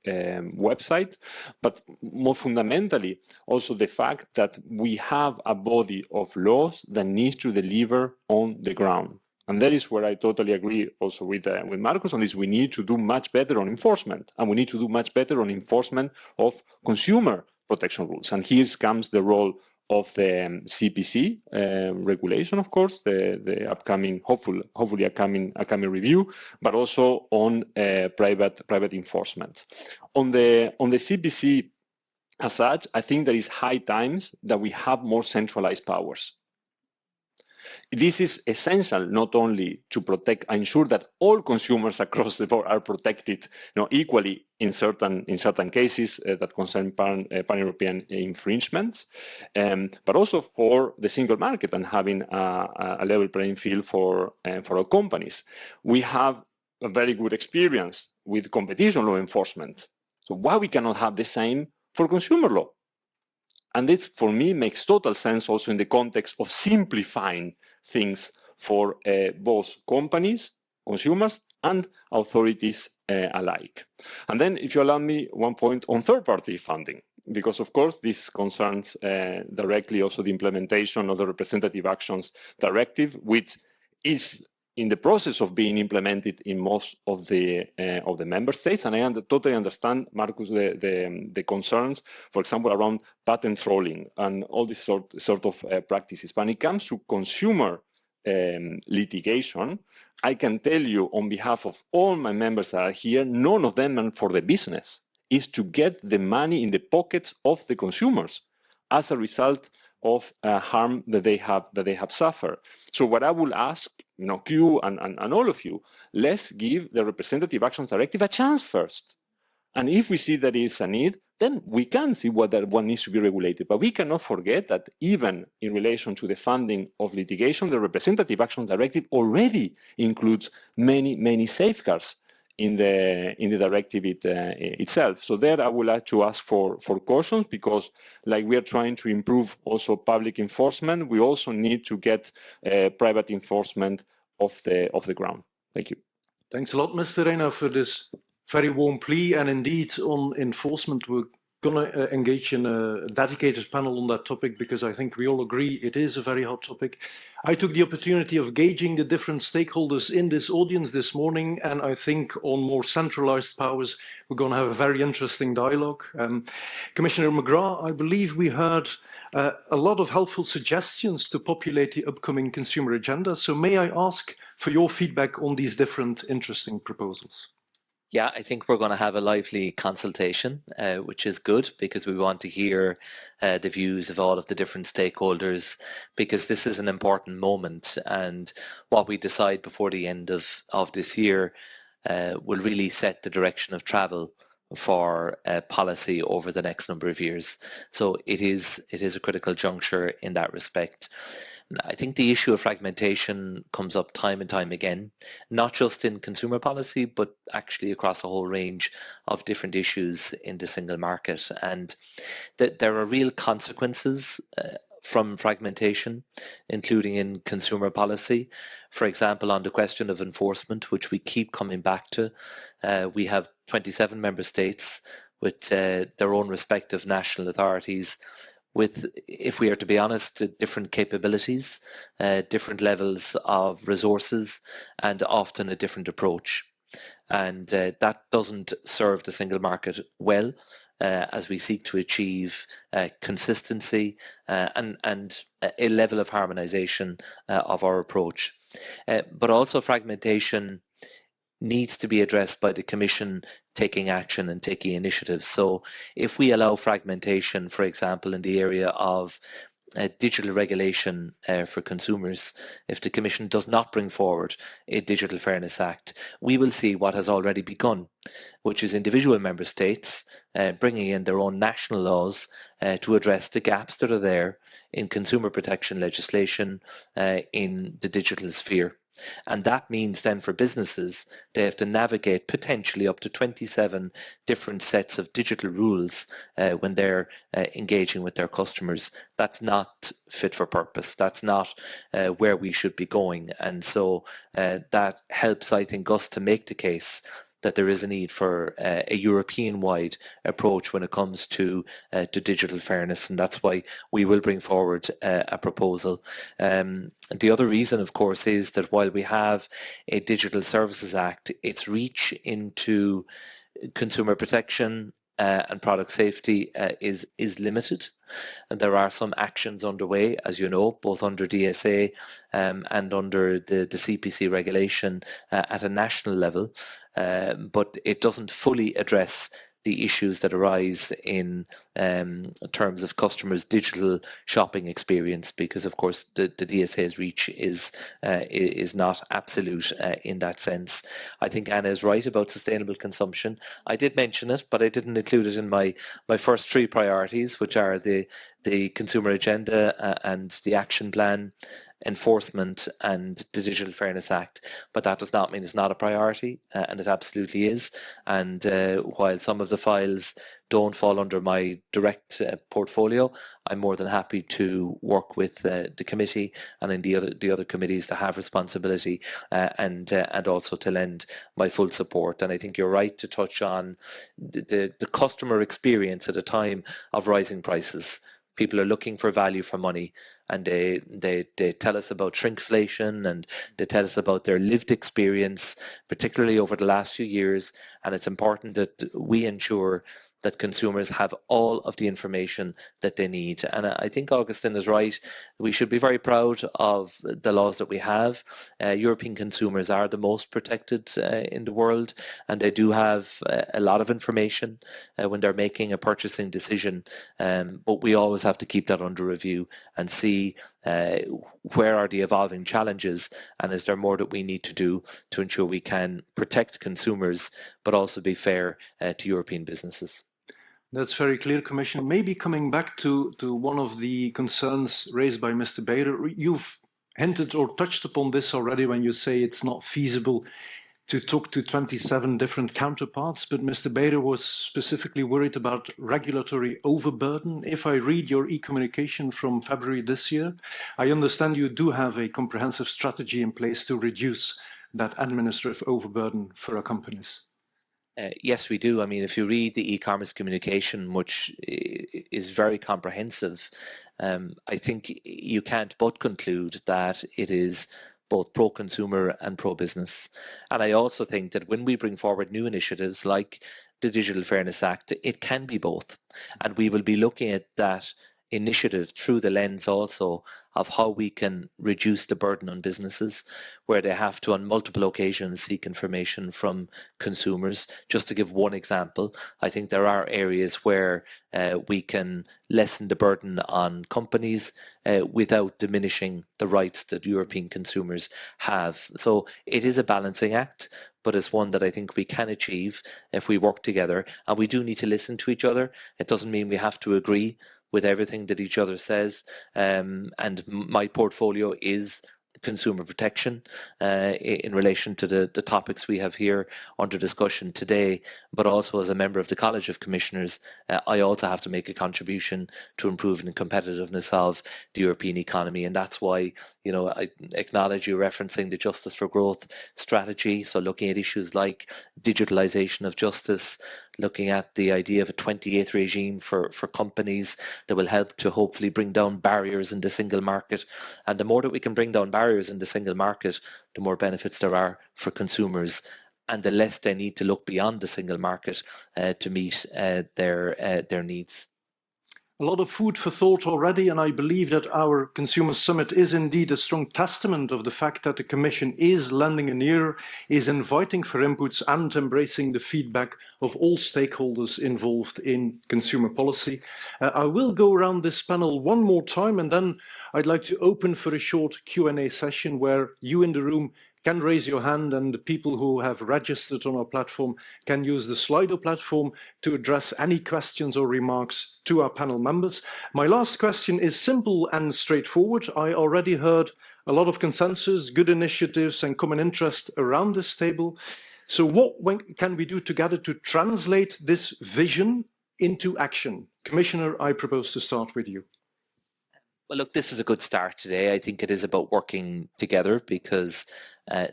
website, but more fundamentally, also the fact that we have a body of laws that needs to deliver on the ground. And that is where I totally agree also with Marcus on this. We need to do much better on enforcement, and we need to do much better on enforcement of consumer protection rules. And here comes the role of the CPC regulation, of course, the upcoming, hopefully a coming review, but also on private enforcement. On the CPC as such, I think there is high times that we have more centralized powers. This is essential not only to protect, ensure that all consumers across the board are protected, equally in certain cases that concern pan-European infringements, but also for the single market and having a level playing field for all companies. We have a very good experience with competition law enforcement. So why we cannot have the same for consumer law? And this, for me, makes total sense also in the context of simplifying things for both companies, consumers, and authorities alike. And then, if you allow me, one point on third-party funding, because, of course, this concerns directly also the implementation of the Representative Actions Directive, which is in the process of being implemented in most of the member states. And I totally understand, Marcus, the concerns, for example, around patent trolling and all these sort of practices. But when it comes to consumer litigation, I can tell you on behalf of all my members that are here, none of them are for the business. Is to get the money in the pockets of the consumers as a result of harm that they have suffered. So what I will ask, you and all of you, let's give the Representative Actions Directive a chance first. And if we see that it's a need, then we can see what needs to be regulated. But we cannot forget that even in relation to the funding of litigation, the Representative Actions Directive already includes many safeguards in the directive itself. So there I would like to ask for caution, because like we are trying to improve also public enforcement, we also need to get private enforcement of the ground. Thank you. Thanks a lot, Mr. Reina, for this very warm plea. And indeed, on enforcement, we're going to engage in a dedicated panel on that topic, because I think we all agree it is a very hot topic. I took the opportunity of gauging the different stakeholders in this audience this morning, and I think on more centralized powers, we're going to have a very interesting dialogue. Commissioner McGrath, I believe we heard a lot of helpful suggestions to populate the upcoming consumer agenda. So may I ask for your feedback on these different interesting proposals? Yeah, I think we're going to have a lively consultation, which is good, because we want to hear the views of all of the different stakeholders, because this is an important moment, and what we decide before the end of this year will really set the direction of travel for policy over the next number of years. So it is a critical juncture in that respect. I think the issue of fragmentation comes up time and time again, not just in consumer policy, but actually across a whole range of different issues in the single market. And there are real consequences from fragmentation, including in consumer policy. For example, on the question of enforcement, which we keep coming back to, we have 27 member states with their own respective national authorities, with, if we are to be honest, different capabilities, different levels of resources, and often a different approach. And that doesn't serve the single market well, as we seek to achieve consistency and a level of harmonization of our approach. But also fragmentation needs to be addressed by the Commission taking action and taking initiatives. So if we allow fragmentation, for example, in the area of digital regulation for consumers, if the Commission does not bring forward a Digital Fairness Act, we will see what has already begun, which is individual member states bringing in their own national laws to address the gaps that are there in consumer protection legislation in the digital sphere. And that means then for businesses, they have to navigate potentially up to 27 different sets of digital rules when they're engaging with their customers. That's not fit for purpose. That's not where we should be going. And so that helps, I think, us to make the case that there is a need for a European-wide approach when it comes to digital fairness, and that's why we will bring forward a proposal. The other reason, of course, is that while we have a Digital Services Act, its reach into consumer protection and product safety is limited. And there are some actions underway, as you know, both under DSA and under the CPC regulation at a national level, but it doesn't fully address the issues that arise in terms of customers' digital shopping experience, because of course the DSA's reach is not absolute in that sense. I think Anna is right about sustainable consumption. I did mention it, but I didn't include it in my first three priorities, which are the consumer agenda and the action plan, enforcement and the Digital Fairness Act, but that does not mean it's not a priority, and it absolutely is. And while some of the files don't fall under my direct portfolio, I'm more than happy to work with the committee and in the other committees that have responsibility, and also to lend my full support. And I think you're right to touch on the customer experience at a time of rising prices. People are looking for value for money, and they tell us about shrinkflation, and they tell us about their lived experience, particularly over the last few years. And it's important that we ensure that consumers have all of the information that they need. And I think Augustin is right. We should be very proud of the laws that we have. European consumers are the most protected in the world, and they do have a lot of information when they're making a purchasing decision. But we always have to keep that under review and see where are the evolving challenges, and is there more that we need to do to ensure we can protect consumers but also be fair to European businesses. That's very clear, Commissioner. Maybe coming back to one of the concerns raised by Mr. Bader, you've hinted or touched upon this already when you say it's not feasible to talk to 27 different counterparts, but Mr. Bader was specifically worried about regulatory overburden. If I read your e-communication from February this year, I understand you do have a comprehensive strategy in place to reduce that administrative overburden for our companies. Yes, we do. I mean, if you read the e-commerce communication, which is very comprehensive, I think you can't but conclude that it is both pro-consumer and pro-business. And I also think that when we bring forward new initiatives like the Digital Fairness Act, it can be both. And we will be looking at that initiative through the lens also of how we can reduce the burden on businesses where they have to on multiple occasions seek information from consumers. Just to give one example, I think there are areas where we can lessen the burden on companies without diminishing the rights that European consumers have. So it is a balancing act, but it's one that I think we can achieve if we work together, and we do need to listen to each other. It doesn't mean we have to agree with everything that each other says, and my portfolio is consumer protection in relation to the topics we have here under discussion today, but also as a member of the College of Commissioners, I also have to make a contribution to improving the competitiveness of the European economy. And that's why, you know, I acknowledge you referencing the Justice for Growth strategy, so looking at issues like digitalization of justice, looking at the idea of a 28th regime for companies that will help to hopefully bring down barriers in the single market. And the more that we can bring down barriers in the single market, the more benefits there are for consumers, and the less they need to look beyond the single market to meet their needs. A lot of food for thought already, and I believe that our Consumer Summit is indeed a strong testament of the fact that the Commission is lending an ear, is inviting for inputs and embracing the feedback of all stakeholders involved in consumer policy. I will go around this panel one more time, and then I'd like to open for a short Q&A session where you in the room can raise your hand, and the people who have registered on our platform can use the Slido platform to address any questions or remarks to our panel members. My last question is simple and straightforward. I already heard a lot of consensus, good initiatives and common interest around this table. So what can we do together to translate this vision into action? Commissioner, I propose to start with you. Well, look, this is a good start today. I think it is about working together because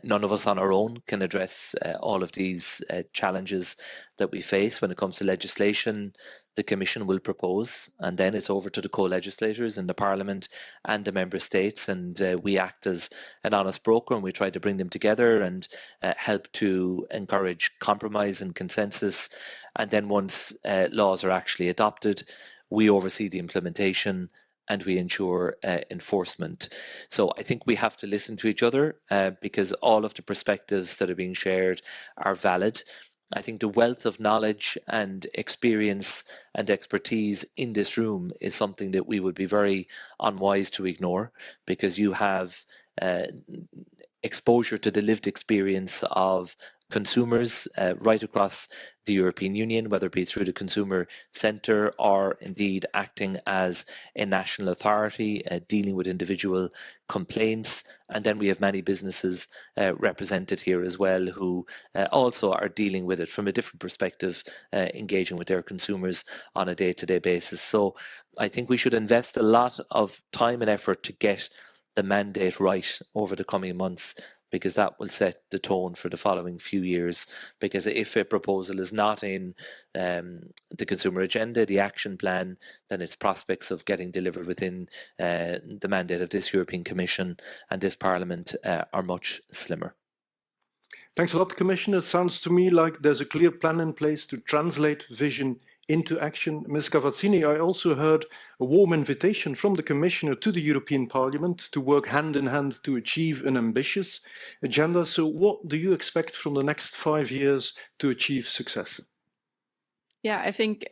none of us on our own can address all of these challenges that we face when it comes to legislation. The Commission will propose, and then it's over to the co-legislators in the Parliament and the Member States, and we act as an honest broker and we try to bring them together and help to encourage compromise and consensus. And then once laws are actually adopted, we oversee the implementation and we ensure enforcement. So I think we have to listen to each other because all of the perspectives that are being shared are valid. I think the wealth of knowledge and experience and expertise in this room is something that we would be very unwise to ignore, because you have exposure to the lived experience of consumers right across the European Union, whether it be through the Consumer Centre or indeed acting as a national authority dealing with individual complaints. And then we have many businesses represented here as well who also are dealing with it from a different perspective, engaging with their consumers on a day-to-day basis. So I think we should invest a lot of time and effort to get the mandate right over the coming months, because that will set the tone for the following few years. Because if a proposal is not in the consumer agenda, the action plan, then its prospects of getting delivered within the mandate of this European Commission and this Parliament are much slimmer. Thanks a lot, Commissioner. It sounds to me like there's a clear plan in place to translate vision into action. Ms. Cavazzini, I also heard a warm invitation from the Commissioner to the European Parliament to work hand in hand to achieve an ambitious agenda. So what do you expect from the next 5 years to achieve success? Yeah, I think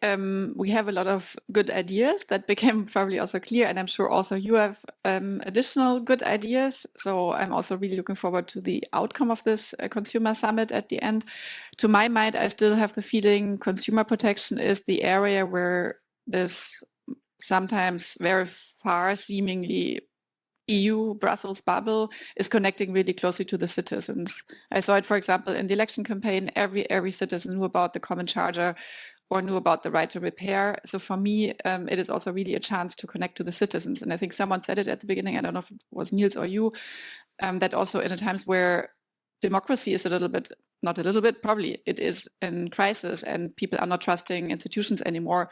we have a lot of good ideas that became probably also clear, and I'm sure also you have additional good ideas. So I'm also really looking forward to the outcome of this consumer summit at the end. To my mind, I still have the feeling consumer protection is the area where this sometimes very far seemingly EU Brussels bubble is connecting really closely to the citizens. I saw it, for example, in the election campaign. Every citizen knew about the common charger or knew about the right to repair. So for me, it is also really a chance to connect to the citizens. And I think someone said it at the beginning, I don't know if it was Niels or you, that also in a times where democracy is not a little bit, probably it is in crisis and people are not trusting institutions anymore.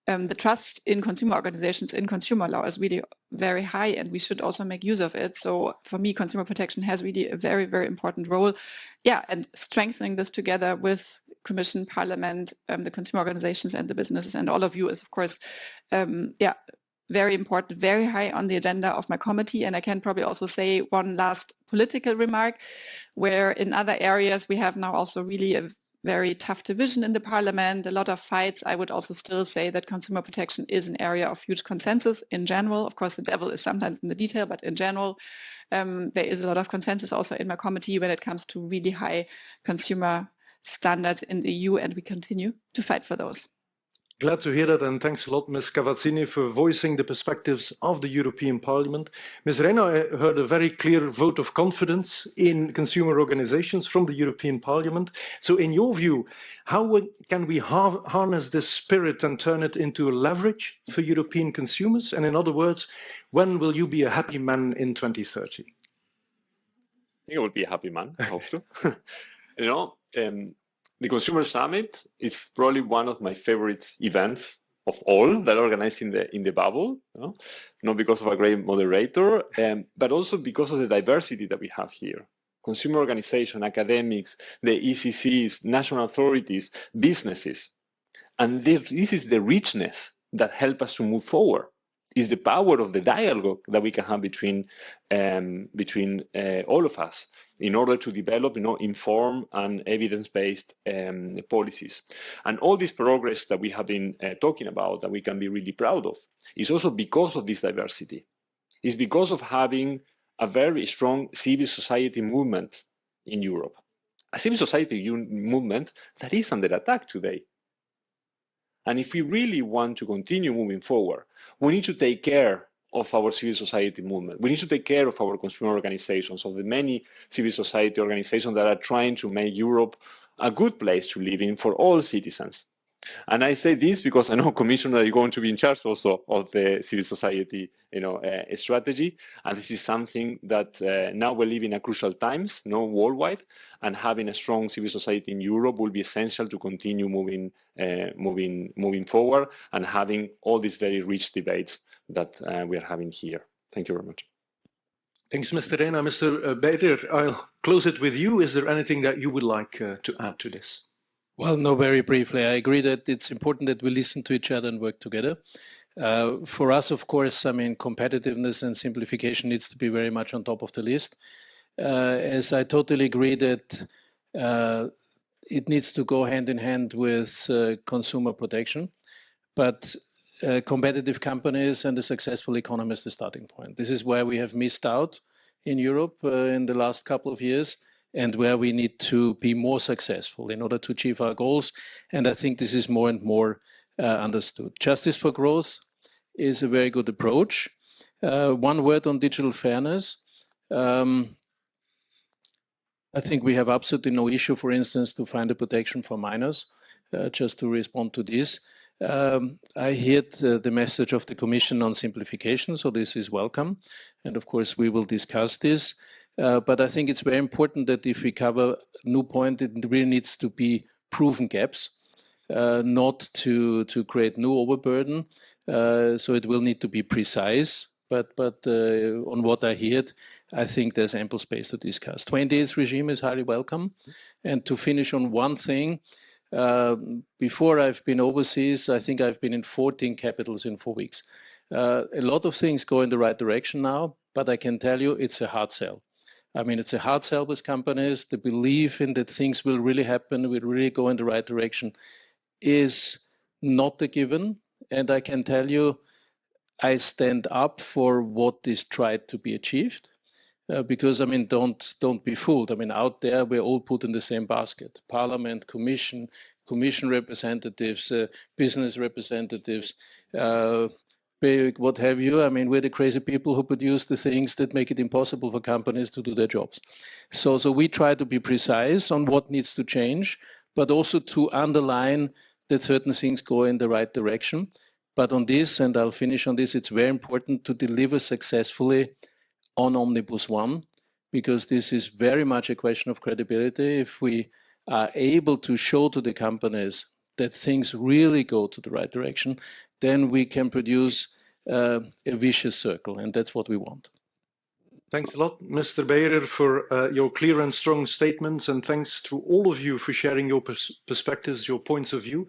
The trust in consumer organizations, in consumer law is really very high, and we should also make use of it. So for me, consumer protection has really a very, very important role. Yeah, and strengthening this together with Commission, Parliament, the consumer organizations and the businesses and all of you is, of course, very important, very high on the agenda of my committee. And I can probably also say one last political remark, where in other areas we have now also really a very tough division in the Parliament, a lot of fights. I would also still say that consumer protection is an area of huge consensus in general. Of course, the devil is sometimes in the detail, but in general, there is a lot of consensus also in my committee when it comes to really high consumer standards in the EU, and we continue to fight for those. Glad to hear that, and thanks a lot, Ms. Cavazzini, for voicing the perspectives of the European Parliament. Ms. Reina, I heard a very clear vote of confidence in consumer organizations from the European Parliament. So in your view, how can we harness this spirit and turn it into a leverage for European consumers? And in other words, when will you be a happy man in 2030? I think I will be a happy man, I hope so. The Consumer Summit is probably one of my favorite events of all that are organized in the bubble, not because of a great moderator, but also because of the diversity that we have here. Consumer organization, academics, the ECCs, national authorities, businesses. And this is the richness that helps us to move forward. Is the power of the dialogue that we can have between all of us in order to develop, informed and evidence-based policies. And all this progress that we have been talking about, that we can be really proud of, is also because of this diversity. It's because of having a very strong civil society movement in Europe. A civil society movement that is under attack today. And if we really want to continue moving forward, we need to take care of our civil society movement. We need to take care of our consumer organizations, of the many civil society organizations that are trying to make Europe a good place to live in for all citizens. And I say this because I know, Commissioner, you're going to be in charge also of the civil society, strategy, and this is something that now we're living in crucial times, worldwide, and having a strong civil society in Europe will be essential to continue moving forward and having all these very rich debates that we are having here. Thank you very much. Thanks, Mr. Reina. Mr. Beirer, I'll close it with you. Is there anything that you would like to add to this? Well, no, very briefly. I agree that it's important that we listen to each other and work together. For us, of course, competitiveness and simplification needs to be very much on top of the list. As I totally agree that it needs to go hand in hand with consumer protection, but competitive companies and a successful economy is the starting point. This is where we have missed out in Europe in the last couple of years, and where we need to be more successful in order to achieve our goals. And I think this is more and more understood. Justice for growth is a very good approach. One word on digital fairness. I think we have absolutely no issue, for instance, to find a protection for minors, just to respond to this. I heard the message of the Commission on simplification, so this is welcome. And of course, we will discuss this. But I think it's very important that if we cover a new point, it really needs to be proven gaps, not to create new overburden. So it will need to be precise. But on what I heard, I think there's ample space to discuss. 20 days regime is highly welcome. And to finish on one thing, before I've been overseas, I think I've been in 14 capitals in 4 weeks. A lot of things go in the right direction now, but I can tell you it's a hard sell. It's a hard sell with companies. The belief in that things will really happen, will really go in the right direction is not a given. And I can tell you, I stand up for what is tried to be achieved. Because, don't be fooled. Out there, we're all put in the same basket. Parliament, Commission representatives, business representatives, what have you. We're the crazy people who produce the things that make it impossible for companies to do their jobs. So we try to be precise on what needs to change, but also to underline that certain things go in the right direction. But on this, and I'll finish on this, it's very important to deliver successfully on Omnibus 1, because this is very much a question of credibility. If we are able to show to the companies that things really go to the right direction, then we can produce a vicious circle, and that's what we want. Thanks a lot, Mr. Beirer, for your clear and strong statements, and thanks to all of you for sharing your perspectives, your points of view.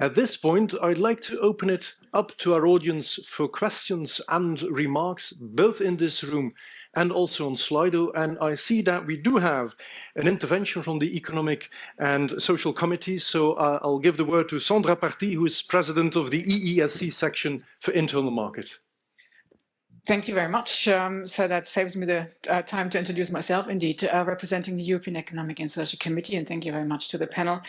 At this point, I'd like to open it up to our audience for questions and remarks, both in this room and also on Slido. And I see that we do have an intervention from the Economic and Social Committee. So I'll give the word to Sandra Party, who is president of the EESC section for Internal Market. Thank you very much. So that saves me the time to introduce myself, indeed, representing the European Economic and Social Committee. And thank you very much to the panel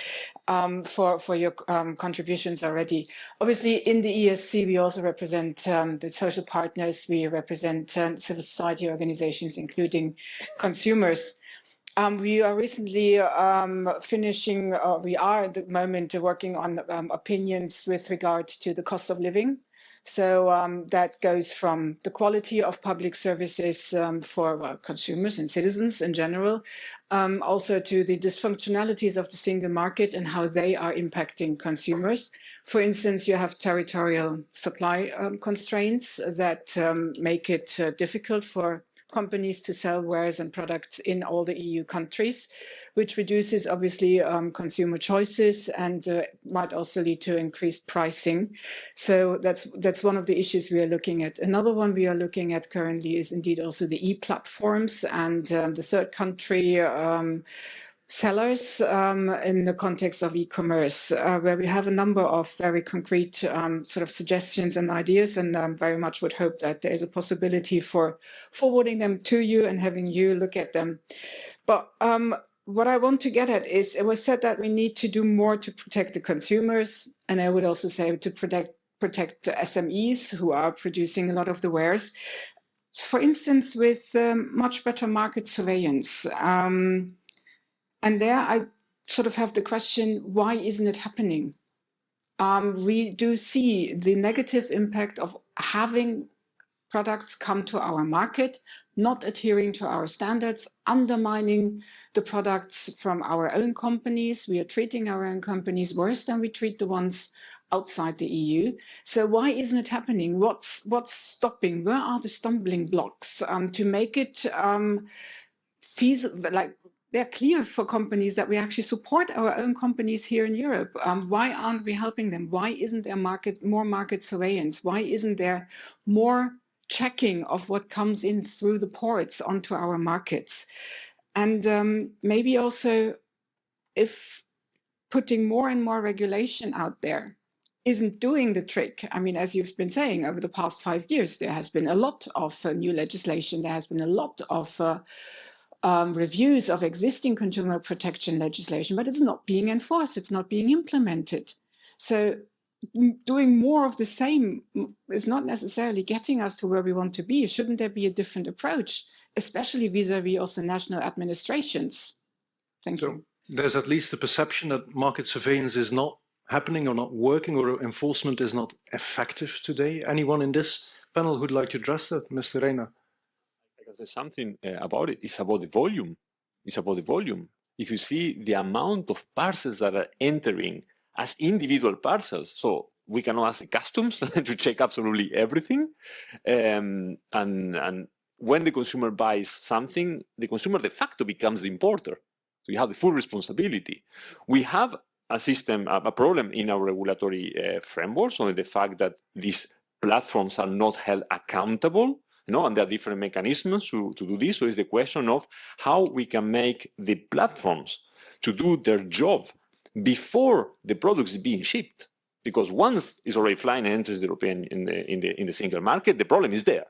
for your contributions already. Obviously, in the ESC, we also represent the social partners. We represent civil society organizations, including consumers. We are recently finishing, we are at the moment working on opinions with regard to the cost of living. So that goes from the quality of public services for consumers and citizens in general, also to the dysfunctionalities of the single market and how they are impacting consumers. For instance, you have territorial supply constraints that make it difficult for companies to sell wares and products in all the EU countries, which reduces obviously consumer choices and might also lead to increased pricing. So that's one of the issues we are looking at. Another one we are looking at currently is indeed also the e-platforms and the third country sellers in the context of e-commerce, where we have a number of very concrete sort of suggestions and ideas, and very much would hope that there is a possibility for forwarding them to you and having you look at them. But what I want to get at is, it was said that we need to do more to protect the consumers, and I would also say to protect the SMEs who are producing a lot of the wares. For instance, with much better market surveillance. And there I sort of have the question, why isn't it happening? we do see the negative impact of having products come to our market, not adhering to our standards, undermining the products from our own companies. We are treating our own companies worse than we treat the ones outside the EU. So why isn't it happening? What's stopping? Where are the stumbling blocks to make it feasible? Like, they're clear for companies that we actually support our own companies here in Europe. Why aren't we helping them? Why isn't there more market surveillance? Why isn't there more checking of what comes in through the ports onto our markets? And maybe also, if putting more and more regulation out there isn't doing the trick. I mean, as you've been saying, over the past 5 years, there has been a lot of new legislation. There has been a lot of reviews of existing consumer protection legislation, but it's not being enforced. It's not being implemented. So doing more of the same is not necessarily getting us to where we want to be. Shouldn't there be a different approach, especially vis-a-vis also national administrations? Thank you. There's at least the perception that market surveillance is not happening or not working, or enforcement is not effective today. Anyone in this panel who'd like to address that? Mr. Reina. I can say something about it. It's about the volume. It's about the volume. If you see the amount of parcels that are entering as individual parcels, so we cannot ask the customs to check absolutely everything. And when the consumer buys something, the consumer de facto becomes the importer. So you have the full responsibility. We have a system, a problem in our regulatory framework, so the fact that these platforms are not held accountable, and there are different mechanisms to do this. So it's the question of how we can make the platforms to do their job before the product is being shipped. Because once it's already flying and enters the European in the single market, the problem is there.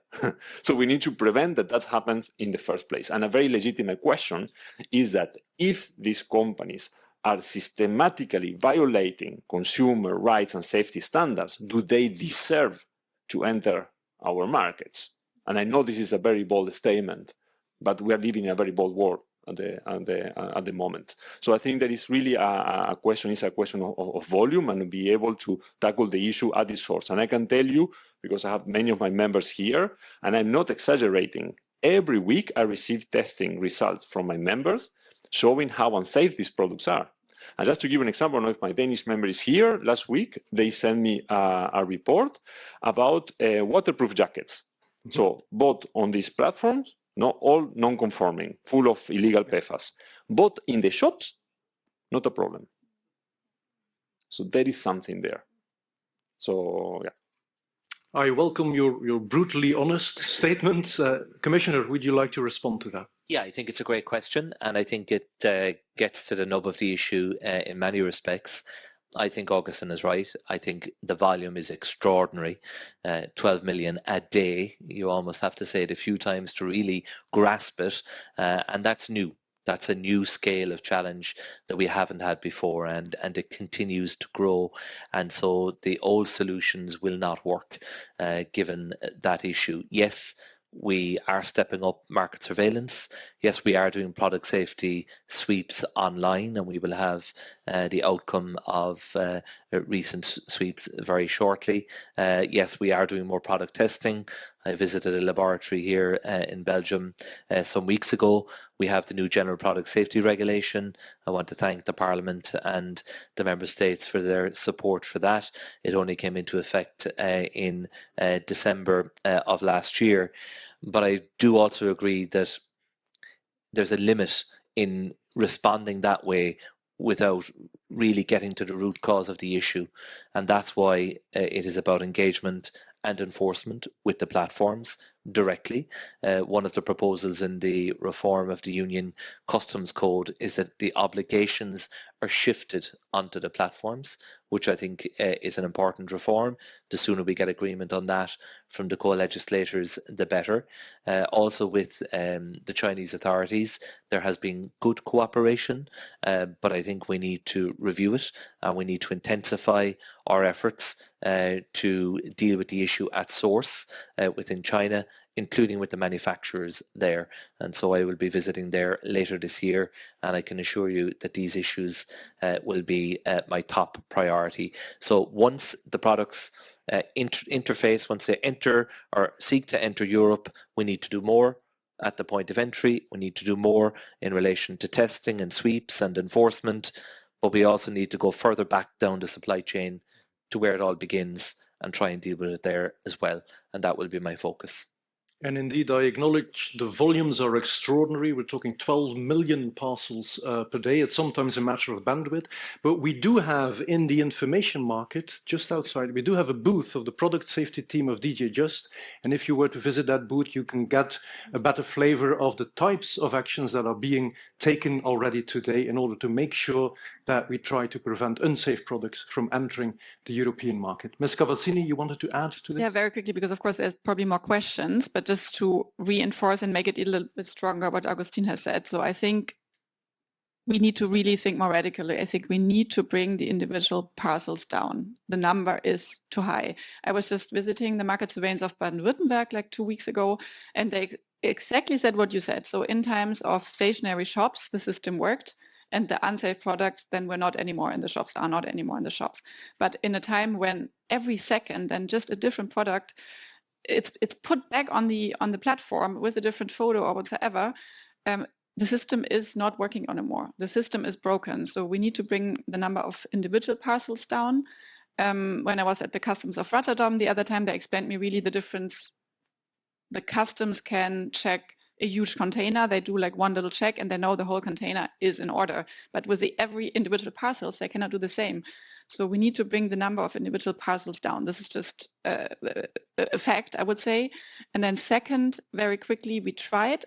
So we need to prevent that happens in the first place. And a very legitimate question is that if these companies are systematically violating consumer rights and safety standards, do they deserve to enter our markets? And I know this is a very bold statement, but we are living in a very bold world at the moment. So I think that is really a question. It's a question of volume and be able to tackle the issue at the source. And I can tell you, because I have many of my members here, and I'm not exaggerating, every week I receive testing results from my members showing how unsafe these products are. And just to give an example, I don't know if my Danish member is here, last week they sent me a report about waterproof jackets. Mm-hmm. So bought on these platforms, all non-conforming, full of illegal PFAS. But in the shops, not a problem. So there is something there. So, yeah. I welcome your brutally honest statement. Commissioner, would you like to respond to that? Yeah, I think it's a great question, and I think it gets to the nub of the issue in many respects. I think Augustin is right. I think the volume is extraordinary. 12 million a day. You almost have to say it a few times to really grasp it. And that's new. That's a new scale of challenge that we haven't had before, and it continues to grow. And so the old solutions will not work given that issue. Yes, we are stepping up market surveillance. Yes, we are doing product safety sweeps online, and we will have the outcome of recent sweeps very shortly. Yes, we are doing more product testing. I visited a laboratory here in Belgium some weeks ago. We have the new General Product Safety Regulation. I want to thank the Parliament and the Member States for their support for that. It only came into effect in December of last year. But I do also agree that there's a limit in responding that way without really getting to the root cause of the issue. And that's why it is about engagement and enforcement with the platforms directly. One of the proposals in the reform of the Union Customs Code is that the obligations are shifted onto the platforms, which I think is an important reform. The sooner we get agreement on that from the co-legislators, the better. Also with the Chinese authorities, there has been good cooperation, but I think we need to review it, and we need to intensify our efforts to deal with the issue at source within China, including with the manufacturers there. And so I will be visiting there later this year, and I can assure you that these issues will be my top priority. So once the products interface, once they enter or seek to enter Europe, we need to do more at the point of entry. We need to do more in relation to testing and sweeps and enforcement, but we also need to go further back down the supply chain to where it all begins and try and deal with it there as well. And that will be my focus. And indeed, I acknowledge the volumes are extraordinary. We're talking 12 million parcels per day. It's sometimes a matter of bandwidth. But we do have in the information market, just outside, we do have a booth of the product safety team of DJ Just. And if you were to visit that booth, you can get a better flavor of the types of actions that are being taken already today in order to make sure that we try to prevent unsafe products from entering the European market. Ms. Cavazzini, you wanted to add to this? Yeah, very quickly, because of course there's probably more questions, but just to reinforce and make it a little bit stronger what Agustin has said. So I think we need to really think more radically. I think we need to bring the individual parcels down. The number is too high. I was just visiting the market surveillance of Baden-Württemberg like 2 weeks ago, and they exactly said what you said. So in times of stationary shops, the system worked, and the unsafe products then were not anymore in the shops, are not anymore in the shops. But in a time when every second then just a different product, it's put back on the platform with a different photo or whatsoever, the system is not working anymore. The system is broken. So we need to bring the number of individual parcels down. When I was at the customs of Rotterdam the other time, they explained me really the difference. The customs can check a huge container, they do like one little check and they know the whole container is in order. But with every individual parcels, they cannot do the same. So we need to bring the number of individual parcels down. This is just a fact, I would say. And then second, very quickly, we tried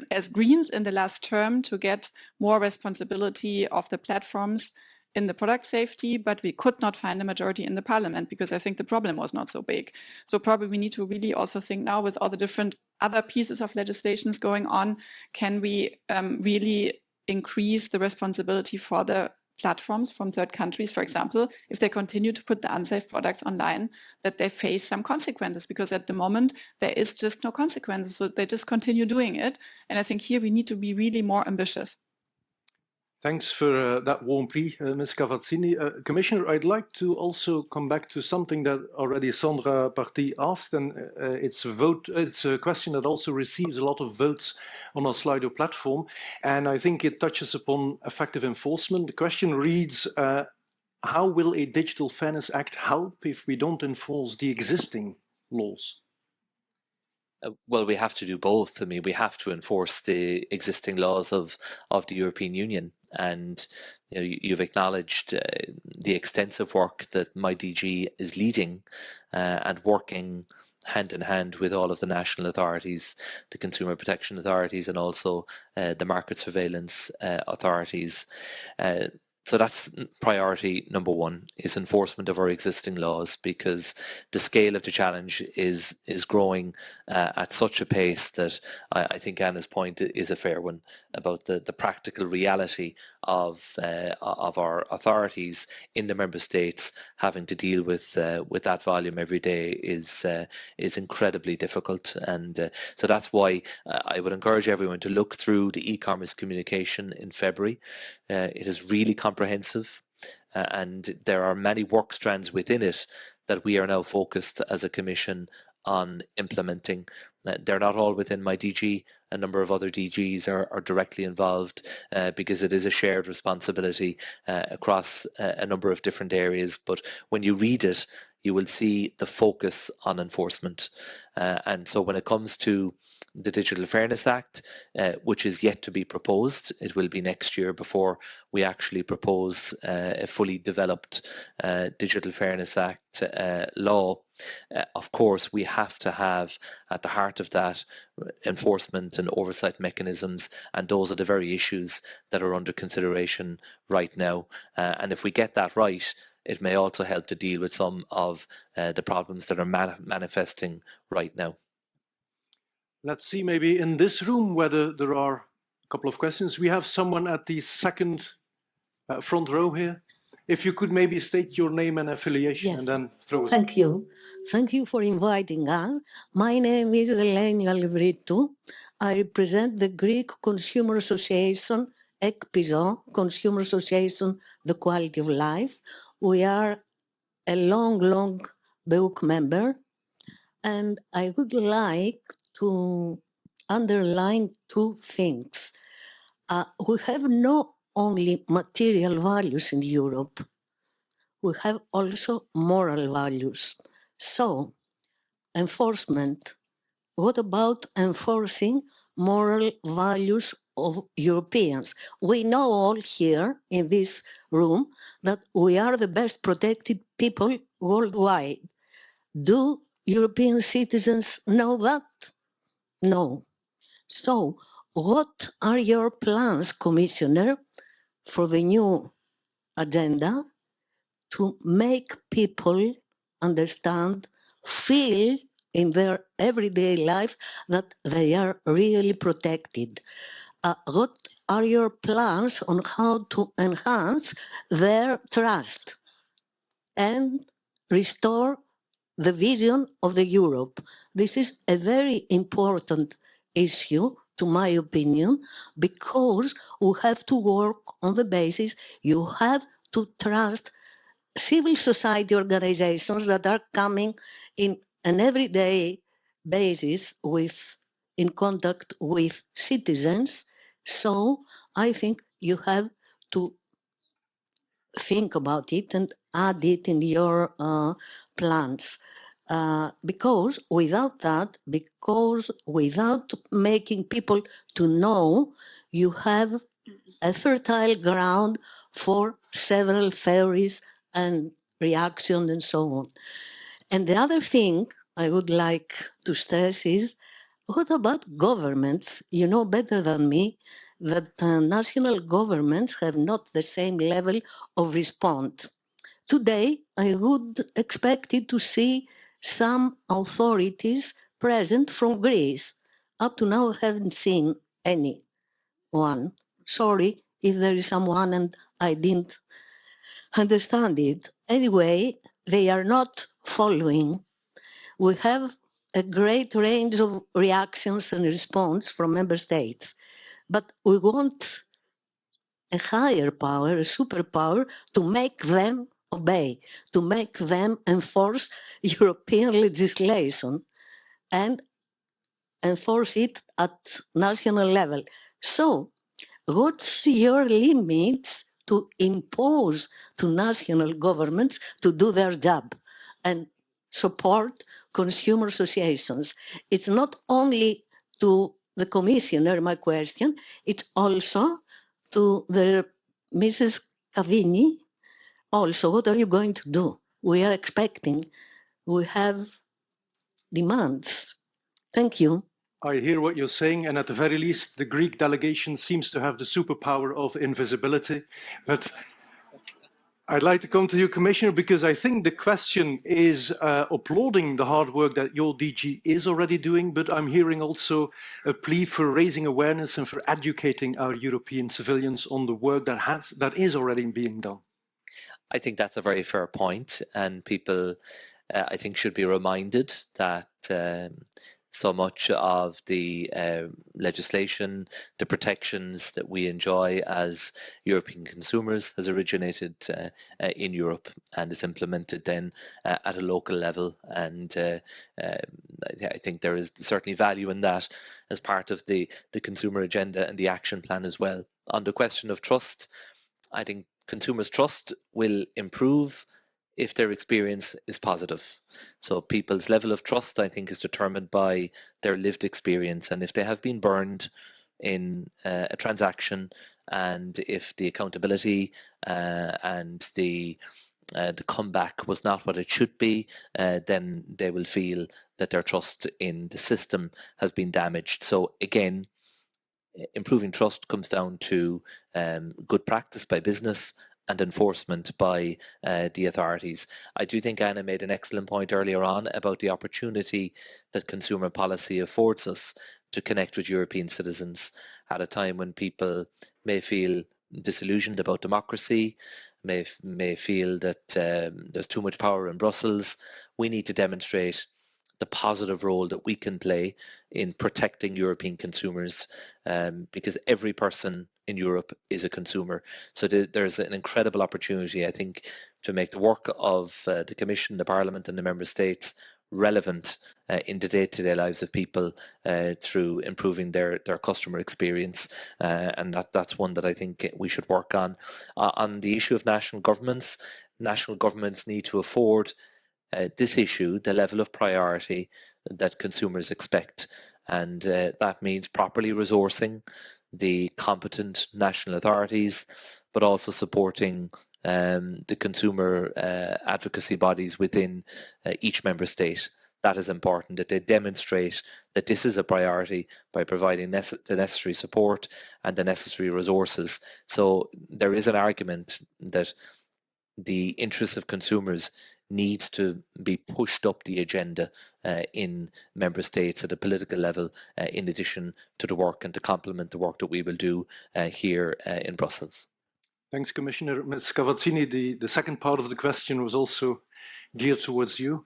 as Greens in the last term to get more responsibility of the platforms in the product safety, but we could not find a majority in the parliament because I think the problem was not so big. So probably we need to really also think now with all the different other pieces of legislations going on, can we really increase the responsibility for the platforms from third countries, for example, if they continue to put the unsafe products online, that they face some consequences, because at the moment there is just no consequences. So they just continue doing it. And I think here we need to be really more ambitious. Thanks for that warm plea, Ms. Cavazzini. Commissioner, I'd like to also come back to something that already Sandra Party asked, and it's a question that also receives a lot of votes on our Slido platform, and I think it touches upon effective enforcement. The question reads, how will a Digital Fairness Act help if we don't enforce the existing laws? Well, we have to do both. I mean, we have to enforce the existing laws of the European Union. And you've acknowledged the extensive work that my DG is leading and working hand in hand with all of the national authorities, the consumer protection authorities, and also the market surveillance authorities. So that's priority number one, is enforcement of our existing laws, because the scale of the challenge is growing at such a pace that I think Anna's point is a fair one about the practical reality of our authorities in the member states having to deal with that volume every day is incredibly difficult. And so that's why I would encourage everyone to look through the e-commerce communication in February. It is really comprehensive, and there are many work strands within it that we are now focused as a Commission on implementing. They're not all within my DG. A number of other DGs are directly involved because it is a shared responsibility across a number of different areas. But when you read it, you will see the focus on enforcement. And so when it comes to the Digital Fairness Act, which is yet to be proposed, it will be next year before we actually propose a fully developed Digital Fairness Act law. Of course, we have to have at the heart of that enforcement and oversight mechanisms, and those are the very issues that are under consideration right now. And if we get that right, it may also help to deal with some of the problems that are manifesting right now. Let's see, maybe in this room whether there are a couple of questions. We have someone at the second front row here. if you could maybe state your name and affiliation, Yes. and then throw us. Thank you. Thank you for inviting us. My name is Eleni Alvritou. I represent the Greek Consumer Association, ECPISO, Consumer Association, The Quality of Life. We are a long BEUC member, and I would like to underline two things. We have not only material values in Europe, we have also moral values. So, enforcement. What about enforcing moral values of Europeans? We know all here in this room that we are the best protected people worldwide. Do European citizens know that? No. So, what are your plans, Commissioner, for the new agenda to make people understand, feel in their everyday life that they are really protected? What are your plans on how to enhance their trust and restore the vision of the Europe? This is a very important issue, to my opinion, because we have to work on the basis you have to trust civil society organizations that are coming in an everyday basis in contact with citizens. So I think you have to think about it and add it in your plans. Because without making people to know, you have a fertile ground for several theories and reaction and so on. And the other thing I would like to stress is, what about governments? You know better than me that national governments have not the same level of response. Today, I would expect to see some authorities present from Greece. Up to now, I haven't seen any one. Sorry if there is someone and I didn't understand it. Anyway, they are not following. We have a great range of reactions and response from member states, but we want a higher power, a superpower, to make them obey, to make them enforce European legislation and enforce it at national level. So, what's your limits to impose to national governments to do their job and support consumer associations? It's not only to the commissioner, my question, it's also to the Mrs. Cavini. Also, what are you going to do? We are expecting, we have demands. Thank you. I hear what you're saying, and at the very least, the Greek delegation seems to have the superpower of invisibility. But I'd like to come to you, Commissioner, because I think the question is applauding the hard work that your DG is already doing, but I'm hearing also a plea for raising awareness and for educating our European civilians on the work that is already being done. I think that's a very fair point, and people, I think, should be reminded that so much of the legislation, the protections that we enjoy as European consumers has originated in Europe and is implemented then at a local level. And I think there is certainly value in that as part of the consumer agenda and the action plan as well. On the question of trust, I think consumers' trust will improve if their experience is positive. So people's level of trust, I think, is determined by their lived experience. And if they have been burned in a transaction, and if the accountability and the comeback was not what it should be, then they will feel that their trust in the system has been damaged. So again, improving trust comes down to good practice by business and enforcement by the authorities. I do think Anna made an excellent point earlier on about the opportunity that consumer policy affords us to connect with European citizens at a time when people may feel disillusioned about democracy, may feel that there's too much power in Brussels. We need to demonstrate the positive role that we can play in protecting European consumers, because every person in Europe is a consumer. So there's an incredible opportunity, I think, to make the work of the Commission, the Parliament and the Member States relevant in the day-to-day lives of people through improving their customer experience, and that's one that I think we should work on. On the issue of national governments need to afford this issue the level of priority that consumers expect, and that means properly resourcing the competent national authorities, but also supporting the consumer advocacy bodies within each member state. That is important, that they demonstrate that this is a priority by providing the necessary support and the necessary resources. So there is an argument that the interests of consumers needs to be pushed up the agenda in member states at a political level, in addition to the work and to complement the work that we will do here in Brussels. Thanks, Commissioner. Ms. Cavazzini, the second part of the question was also geared towards you.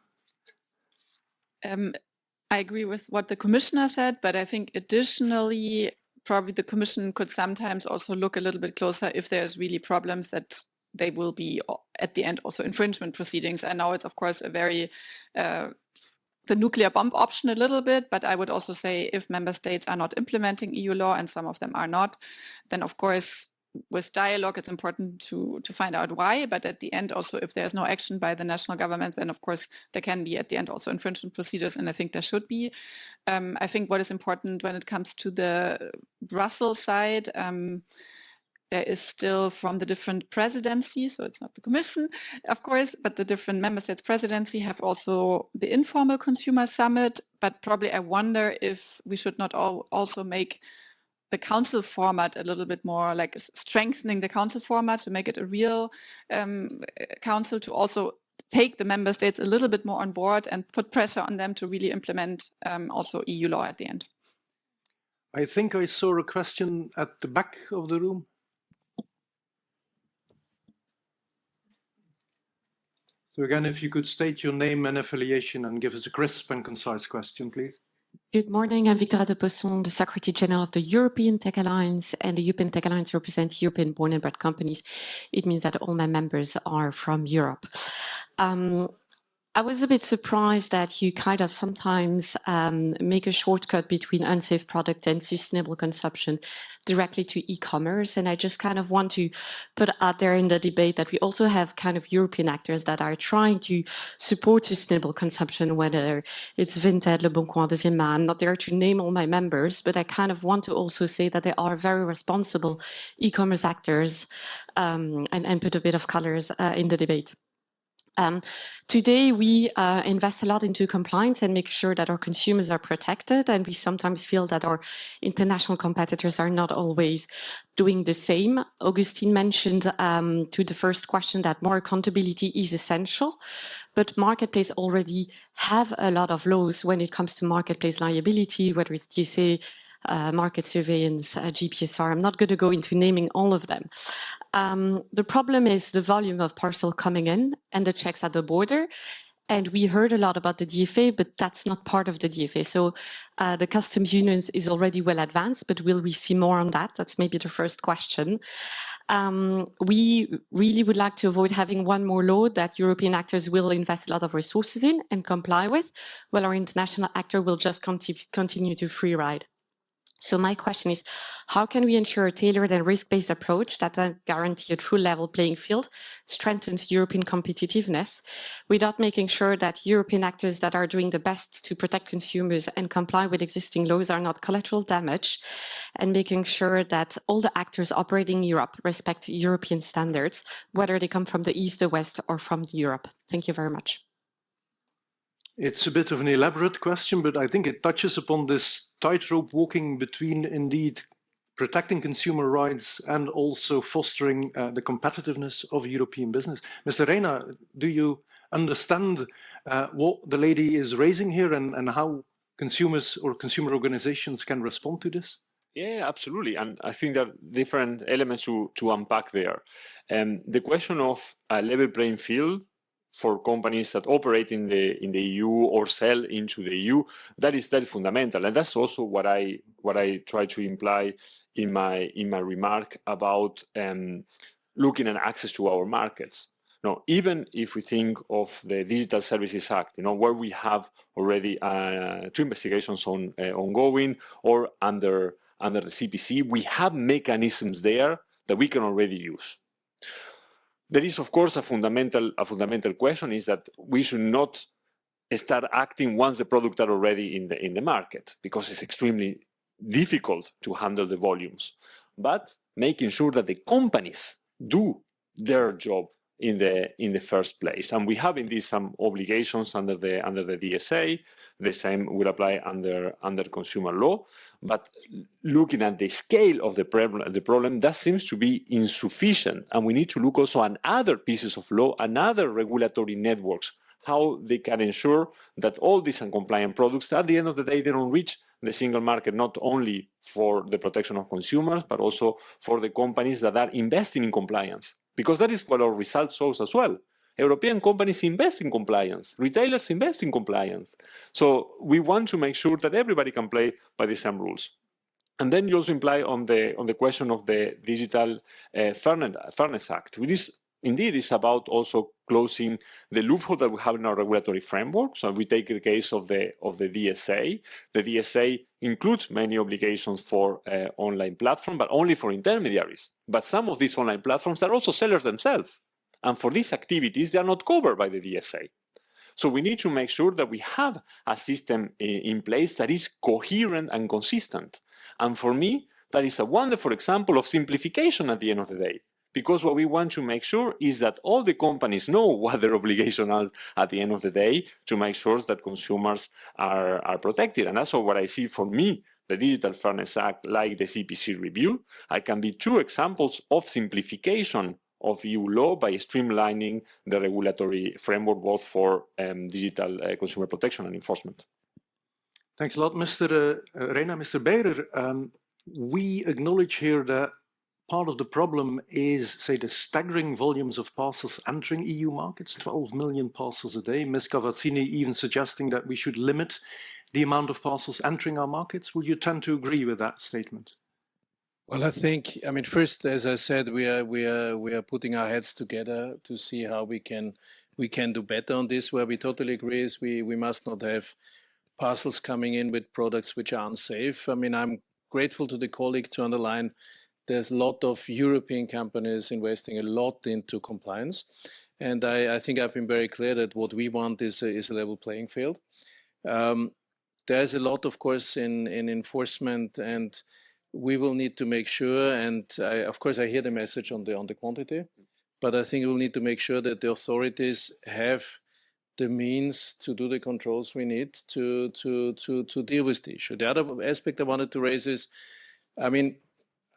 I agree with what the Commissioner said, but I think additionally, probably the Commission could sometimes also look a little bit closer if there's really problems that they will be at the end also infringement proceedings. I know it's of course a very the nuclear bomb option a little bit, but I would also say if member states are not implementing EU law, and some of them are not, then of course with dialogue it's important to find out why. But at the end also, if there's no action by the national government, then of course there can be at the end also infringement procedures, and I think there should be. I think what is important when it comes to the Brussels side, there is still from the different presidencies, so it's not the Commission, of course, but the different member states presidency have also the informal consumer summit. But probably I wonder if we should not also make the council format a little bit more like strengthening the council format to make it a real council, to also take the member states a little bit more on board and put pressure on them to really implement also EU law at the end. I think I saw a question at the back of the room. So again, if you could state your name and affiliation and give us a crisp and concise question, please. Good morning. I'm Victoria de Besson, the Secretary General of the European Tech Alliance, and the European Tech Alliance represents European born and bred companies. It means that all my members are from Europe. I was a bit surprised that you kind of sometimes make a shortcut between unsafe product and sustainable consumption directly to e-commerce. And I just kind of want to put out there in the debate that we also have kind of European actors that are trying to support sustainable consumption, whether it's Vinted, Le Bon Coin, Deuxième Main. I'm not there to name all my members, but I kind of want to also say that they are very responsible e-commerce actors, and put a bit of colors in the debate. Today, we invest a lot into compliance and make sure that our consumers are protected. And we sometimes feel that our international competitors are not always doing the same. Augustine mentioned to the first question that more accountability is essential, but marketplace already have a lot of laws when it comes to marketplace liability, whether it's DSA, market surveillance, GPSR. I'm not going to go into naming all of them. The problem is the volume of parcel coming in and the checks at the border. And we heard a lot about the DFA, but that's not part of the DFA. So the customs union is already well advanced, but will we see more on that? That's maybe the first question. We really would like to avoid having one more law that European actors will invest a lot of resources in and comply with, while our international actor will just continue to free ride. So my question is, how can we ensure a tailored and risk-based approach that guarantee a true level playing field, strengthens European competitiveness, without making sure that European actors that are doing the best to protect consumers and comply with existing laws are not collateral damage, and making sure that all the actors operating in Europe respect European standards, whether they come from the East, the West, or from Europe? Thank you very much. It's a bit of an elaborate question, but I think it touches upon this tightrope walking between indeed protecting consumer rights and also fostering the competitiveness of European business. Mr. Reina, do you understand what the lady is raising here and how consumers or consumer organizations can respond to this? Yeah, absolutely. And I think there are different elements to unpack there. The question of a level playing field for companies that operate in the EU or sell into the EU, that is fundamental. And that's also what I try to imply in my remark about looking at access to our markets. No, even if we think of the Digital Services Act, where we have already 2 investigations ongoing or under the CPC, we have mechanisms there that we can already use. There is, of course, a fundamental question is that we should not start acting once the products are already in the market, because it's extremely difficult to handle the volumes. But making sure that the companies do their job in the first place, and we have indeed some obligations under the DSA. The same will apply under consumer law. But looking at the scale of the problem, that seems to be insufficient, and we need to look also at other pieces of law and other regulatory networks, how they can ensure that all these uncompliant products, at the end of the day, they don't reach the single market, not only for the protection of consumers, but also for the companies that are investing in compliance. Because that is what our results shows as well. European companies invest in compliance. Retailers invest in compliance. So we want to make sure that everybody can play by the same rules. And then you also imply on the question of the Digital Fairness Act, which is indeed is about also closing the loophole that we have in our regulatory framework. So we take the case of the DSA. The DSA includes many obligations for online platforms, but only for intermediaries. But some of these online platforms are also sellers themselves. And for these activities, they are not covered by the DSA. So we need to make sure that we have a system in place that is coherent and consistent. And for me, that is a wonderful example of simplification at the end of the day. Because what we want to make sure is that all the companies know what their obligations are at the end of the day to make sure that consumers are protected. And that's what I see for me, the Digital Fairness Act, like the CPC review. I can be 2 examples of simplification of EU law by streamlining the regulatory framework, both for digital consumer protection and enforcement. Thanks a lot, Mr. Reina. Mr. Beirer, we acknowledge here that part of the problem is, say, the staggering volumes of parcels entering EU markets, 12 million parcels a day. Ms. Cavazzini even suggesting that we should limit the amount of parcels entering our markets. Would you tend to agree with that statement? Well, I mean, first, as I said, we are putting our heads together to see how we can do better on this. Where we totally agree is we must not have parcels coming in with products which are unsafe. I mean, I'm grateful to the colleague to underline there's a lot of European companies investing a lot into compliance. And I think I've been very clear that what we want is a level playing field. There's a lot, of course, in enforcement, and we will need to make sure, and of course I hear the message on the quantity, but I think we'll need to make sure that the authorities have the means to do the controls we need to deal with the issue. The other aspect I wanted to raise is, I mean,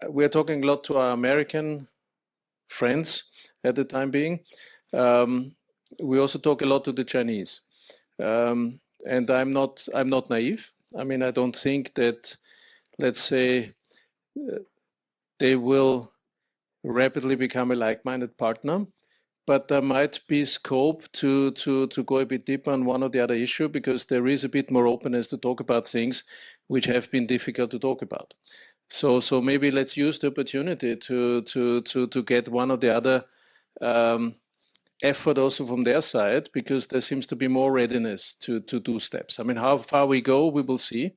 we're talking a lot to our American friends at the time being. We also talk a lot to the Chinese. And I'm not naive. I mean, I don't think that, let's say, they will rapidly become a like-minded partner, but there might be scope to go a bit deeper on one or the other issue, because there is a bit more openness to talk about things which have been difficult to talk about. So maybe let's use the opportunity to get one or the other effort also from their side, because there seems to be more readiness to do steps. I mean, how far we go, we will see.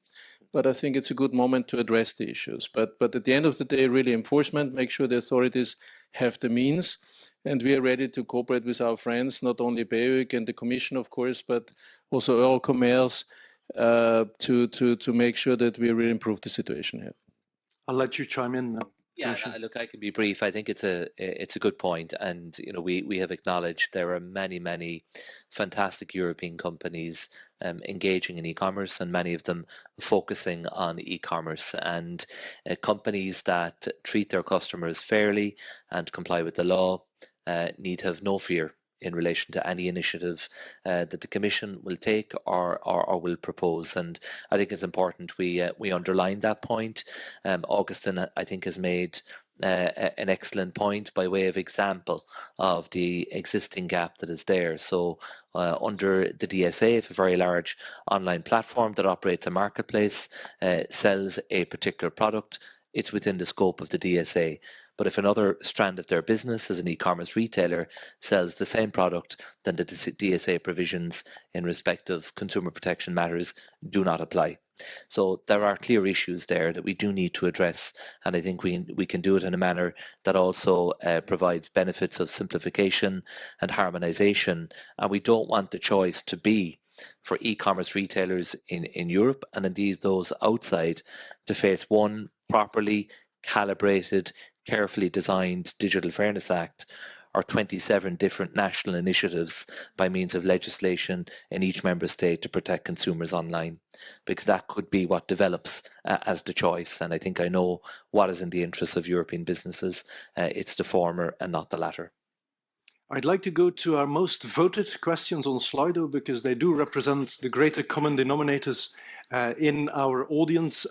But I think it's a good moment to address the issues. But at the end of the day, really enforcement, make sure the authorities have the means. And we are ready to cooperate with our friends, not only BEUC and the Commission, of course, but also Eurocommerce, to make sure that we really improve the situation here. I'll let you chime in now. Yeah, look, I can be brief. I think it's a good point, and we have acknowledged there are many fantastic European companies engaging in e-commerce, and many of them focusing on e-commerce, and companies that treat their customers fairly and comply with the law need have no fear in relation to any initiative that the Commission will take or will propose. And I think it's important we underline that point. Augustin, I think, has made an excellent point by way of example of the existing gap that is there. So under the DSA, if a very large online platform that operates a marketplace sells a particular product, it's within the scope of the DSA. But if another strand of their business as an e-commerce retailer sells the same product, then the DSA provisions in respect of consumer protection matters do not apply. So there are clear issues there that we do need to address, and I think we can do it in a manner that also provides benefits of simplification and harmonization. And we don't want the choice to be for e-commerce retailers in Europe, and indeed those outside, to face one properly calibrated, carefully designed Digital Fairness Act, or 27 different national initiatives by means of legislation in each member state to protect consumers online, because that could be what develops as the choice. And I think I know what is in the interests of European businesses. It's the former and not the latter. I'd like to go to our most voted questions on Slido, because they do represent the greater common denominators in our audience.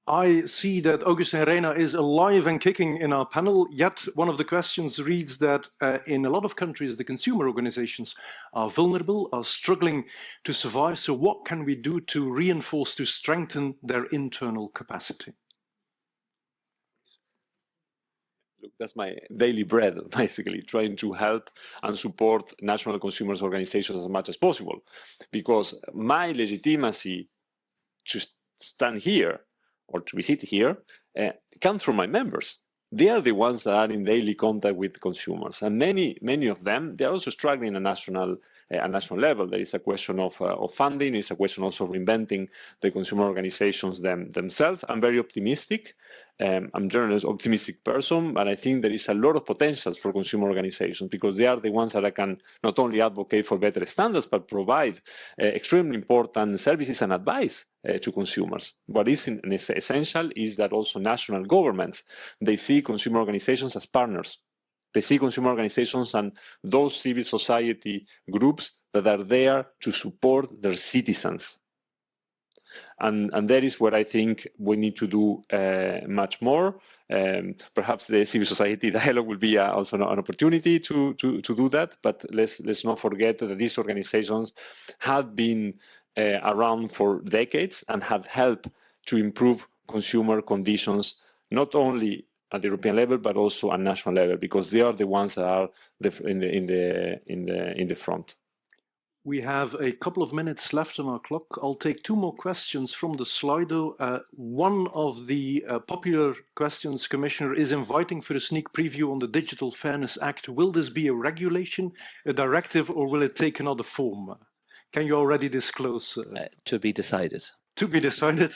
I see that Augustin Reina is alive and kicking in our panel, yet one of the questions reads that in a lot of countries, the consumer organizations are vulnerable, are struggling to survive. So what can we do to reinforce, to strengthen their internal capacity? Look, that's my daily bread, basically, trying to help and support national consumers organizations as much as possible. Because my legitimacy to stand here or to visit here comes from my members. They are the ones that are in daily contact with consumers, and many of them, they are also struggling at a national level. There is a question of funding. It's a question also of reinventing the consumer organizations themselves. I'm very optimistic. I'm generally an optimistic person, but I think there is a lot of potential for consumer organizations, because they are the ones that can not only advocate for better standards, but provide extremely important services and advice to consumers. What is essential is that also national governments, they see consumer organizations as partners. They see consumer organizations and those civil society groups that are there to support their citizens. And that is where I think we need to do much more. Perhaps the civil society dialogue will be also an opportunity to do that. But let's not forget that these organizations have been around for decades and have helped to improve consumer conditions, not only at the European level but also at national level, because they are the ones that are in the front. We have a couple of minutes left on our clock. I'll take two more questions from the Slido. One of the popular questions, Commissioner, is inviting for a sneak preview on the Digital Fairness Act. Will this be a regulation, a directive, or will it take another form? Can you already disclose? To be decided. To be decided.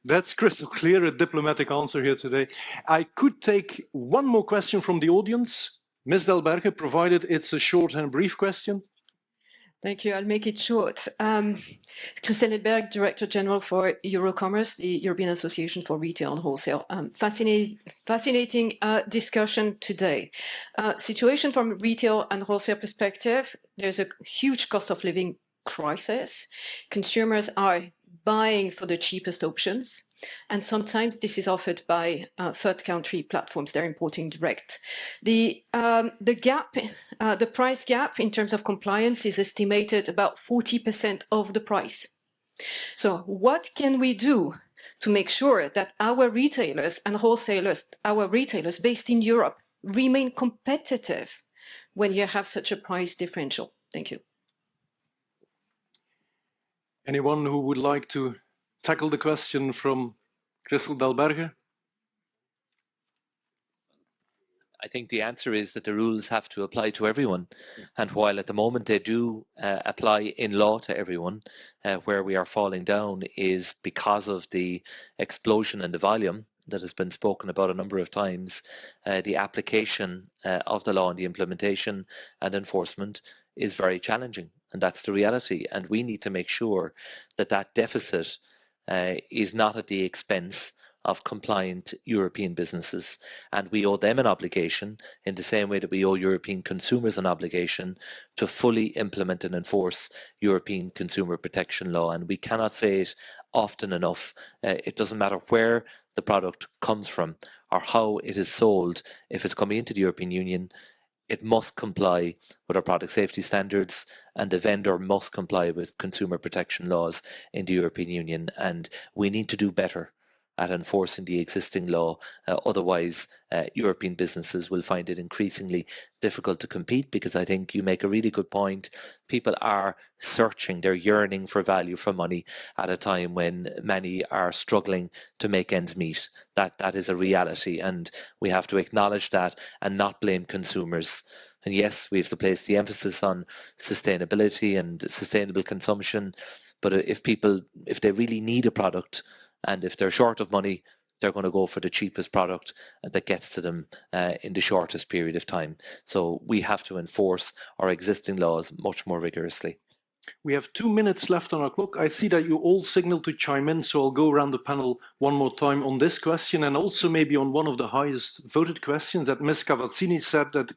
That's crystal clear, a diplomatic answer here today. I could take one more question from the audience. Ms. Delberge, provided it's a short and brief question. Thank you. I'll make it short. Christelle Edberg, Director General for Eurocommerce, the European Association for Retail and Wholesale. Fascinating discussion today. Situation from retail and wholesale perspective, there's a huge cost of living crisis. Consumers are buying for the cheapest options. And sometimes this is offered by third country platforms. They're importing direct. The price gap in terms of compliance is estimated about 40% of the price. So what can we do to make sure that our retailers and wholesalers, our retailers based in Europe, remain competitive when you have such a price differential? Thank you. Anyone who would like to tackle the question from Christel Delberge? I think the answer is that the rules have to apply to everyone. And while at the moment they do apply in law to everyone, where we are falling down is because of the explosion in the volume that has been spoken about a number of times, the application of the law and the implementation and enforcement is very challenging. And that's the reality. And we need to make sure that that deficit is not at the expense of compliant European businesses, and we owe them an obligation in the same way that we owe European consumers an obligation to fully implement and enforce European consumer protection law. And we cannot say it often enough. It doesn't matter where the product comes from or how it is sold. If it's coming into the European Union, it must comply with our product safety standards, and the vendor must comply with consumer protection laws in the European Union. And we need to do better at enforcing the existing law. Otherwise, European businesses will find it increasingly difficult to compete, because I think you make a really good point. People are searching, they're yearning for value for money at a time when many are struggling to make ends meet. That is a reality, and we have to acknowledge that and not blame consumers. And yes, we have to place the emphasis on sustainability and sustainable consumption, but if they really need a product, and if they're short of money, they're going to go for the cheapest product that gets to them in the shortest period of time. So we have to enforce our existing laws much more rigorously. We have 2 minutes left on our clock. I see that you all signal to chime in, so I'll go around the panel one more time on this question, and also maybe on one of the highest voted questions, that Ms. Cavazzini said that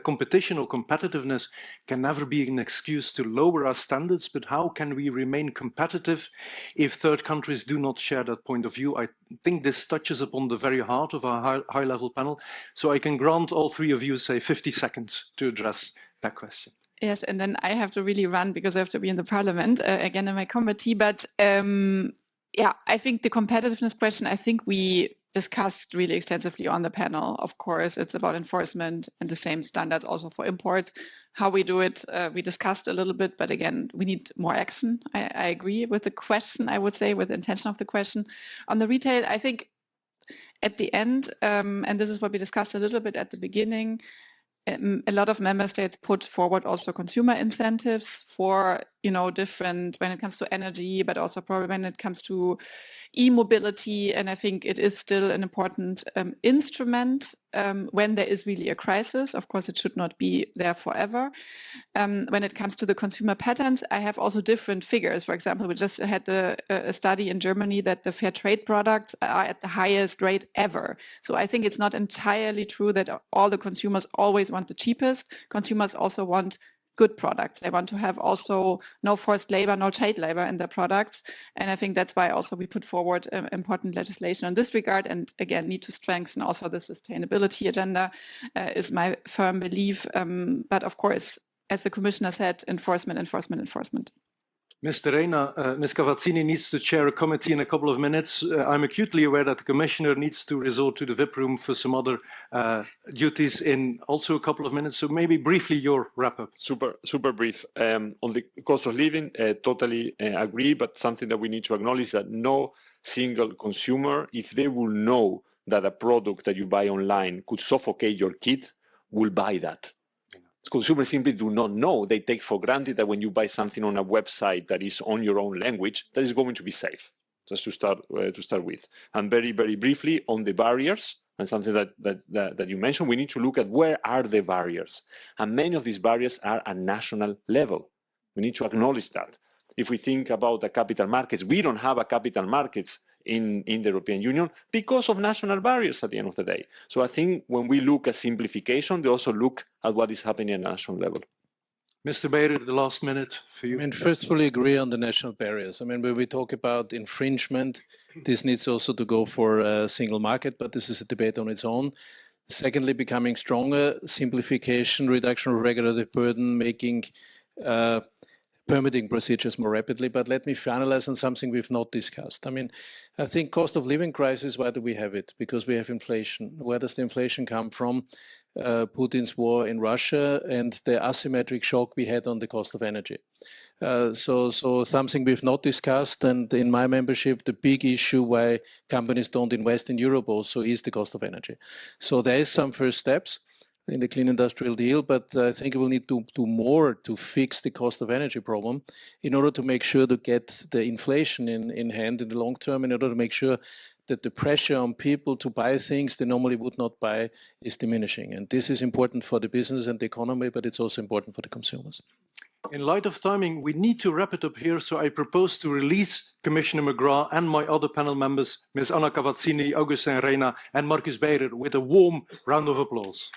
competition or competitiveness can never be an excuse to lower our standards, but how can we remain competitive if third countries do not share that point of view? I think this touches upon the very heart of our high-level panel, so I can grant all three of you, say, 50 seconds to address that question. Yes, and then I have to really run because I have to be in the parliament again in my committee. But yeah, I think the competitiveness question, I think we discussed really extensively on the panel. Of course, it's about enforcement and the same standards also for imports. How we do it, we discussed a little bit, but again, we need more action. I agree with the question, I would say, with the intention of the question. On the retail, I think at the end, and this is what we discussed a little bit at the beginning, a lot of member states put forward also consumer incentives for, different, when it comes to energy, but also probably when it comes to e-mobility. And I think it is still an important instrument when there is really a crisis. Of course, it should not be there forever. When it comes to the consumer patterns, I have also different figures. For example, we just had a study in Germany that the fair trade products are at the highest rate ever. So I think it's not entirely true that all the consumers always want the cheapest. Consumers also want good products. They want to have also no forced labor, no child labor in their products. And I think that's why also we put forward important legislation in this regard, and again, need to strengthen also the sustainability agenda is my firm belief. But of course, as the Commissioner said, enforcement. Mr. Reina, Ms. Cavazzini needs to chair a committee in a couple of minutes. I'm acutely aware that the Commissioner needs to resort to the VIP room for some other duties in also a couple of minutes. So maybe briefly your wrap-up. Super brief. On the cost of living, totally agree, but something that we need to acknowledge that no single consumer, if they will know that a product that you buy online could suffocate your kid, will buy that. Consumers simply do not know. They take for granted that when you buy something on a website that is on your own language, that is going to be safe. Just to start with. And very, very briefly on the barriers, and something that you mentioned, we need to look at where are the barriers. And many of these barriers are at national level. We need to acknowledge that. If we think about the capital markets, we don't have a capital markets in the European Union because of national barriers at the end of the day. So I think when we look at simplification, they also look at what is happening at national level. Mr. Bayer, the last minute for you. First, fully agree on the national barriers. When we talk about infringement, this needs also to go for a single market, but this is a debate on its own. Secondly, becoming stronger, simplification, reduction of regulatory burden, making permitting procedures more rapidly. But let me finalize on something we've not discussed. I think cost of living crisis, why do we have it? Because we have inflation. Where does the inflation come from? Putin's war in Russia and the asymmetric shock we had on the cost of energy. So something we've not discussed, and in my membership, the big issue why companies don't invest in Europe also is the cost of energy. So there is some first steps in the clean industrial deal, but I think we'll need to do more to fix the cost of energy problem in order to make sure to get the inflation in hand in the long term, in order to make sure that the pressure on people to buy things they normally would not buy is diminishing. And this is important for the business and the economy, but it's also important for the consumers. In light of timing, we need to wrap it up here, so I propose to release Commissioner McGrath and my other panel members, Ms. Anna Cavazzini, Augustin Reina, and Marcus Beirer, with a warm round of applause.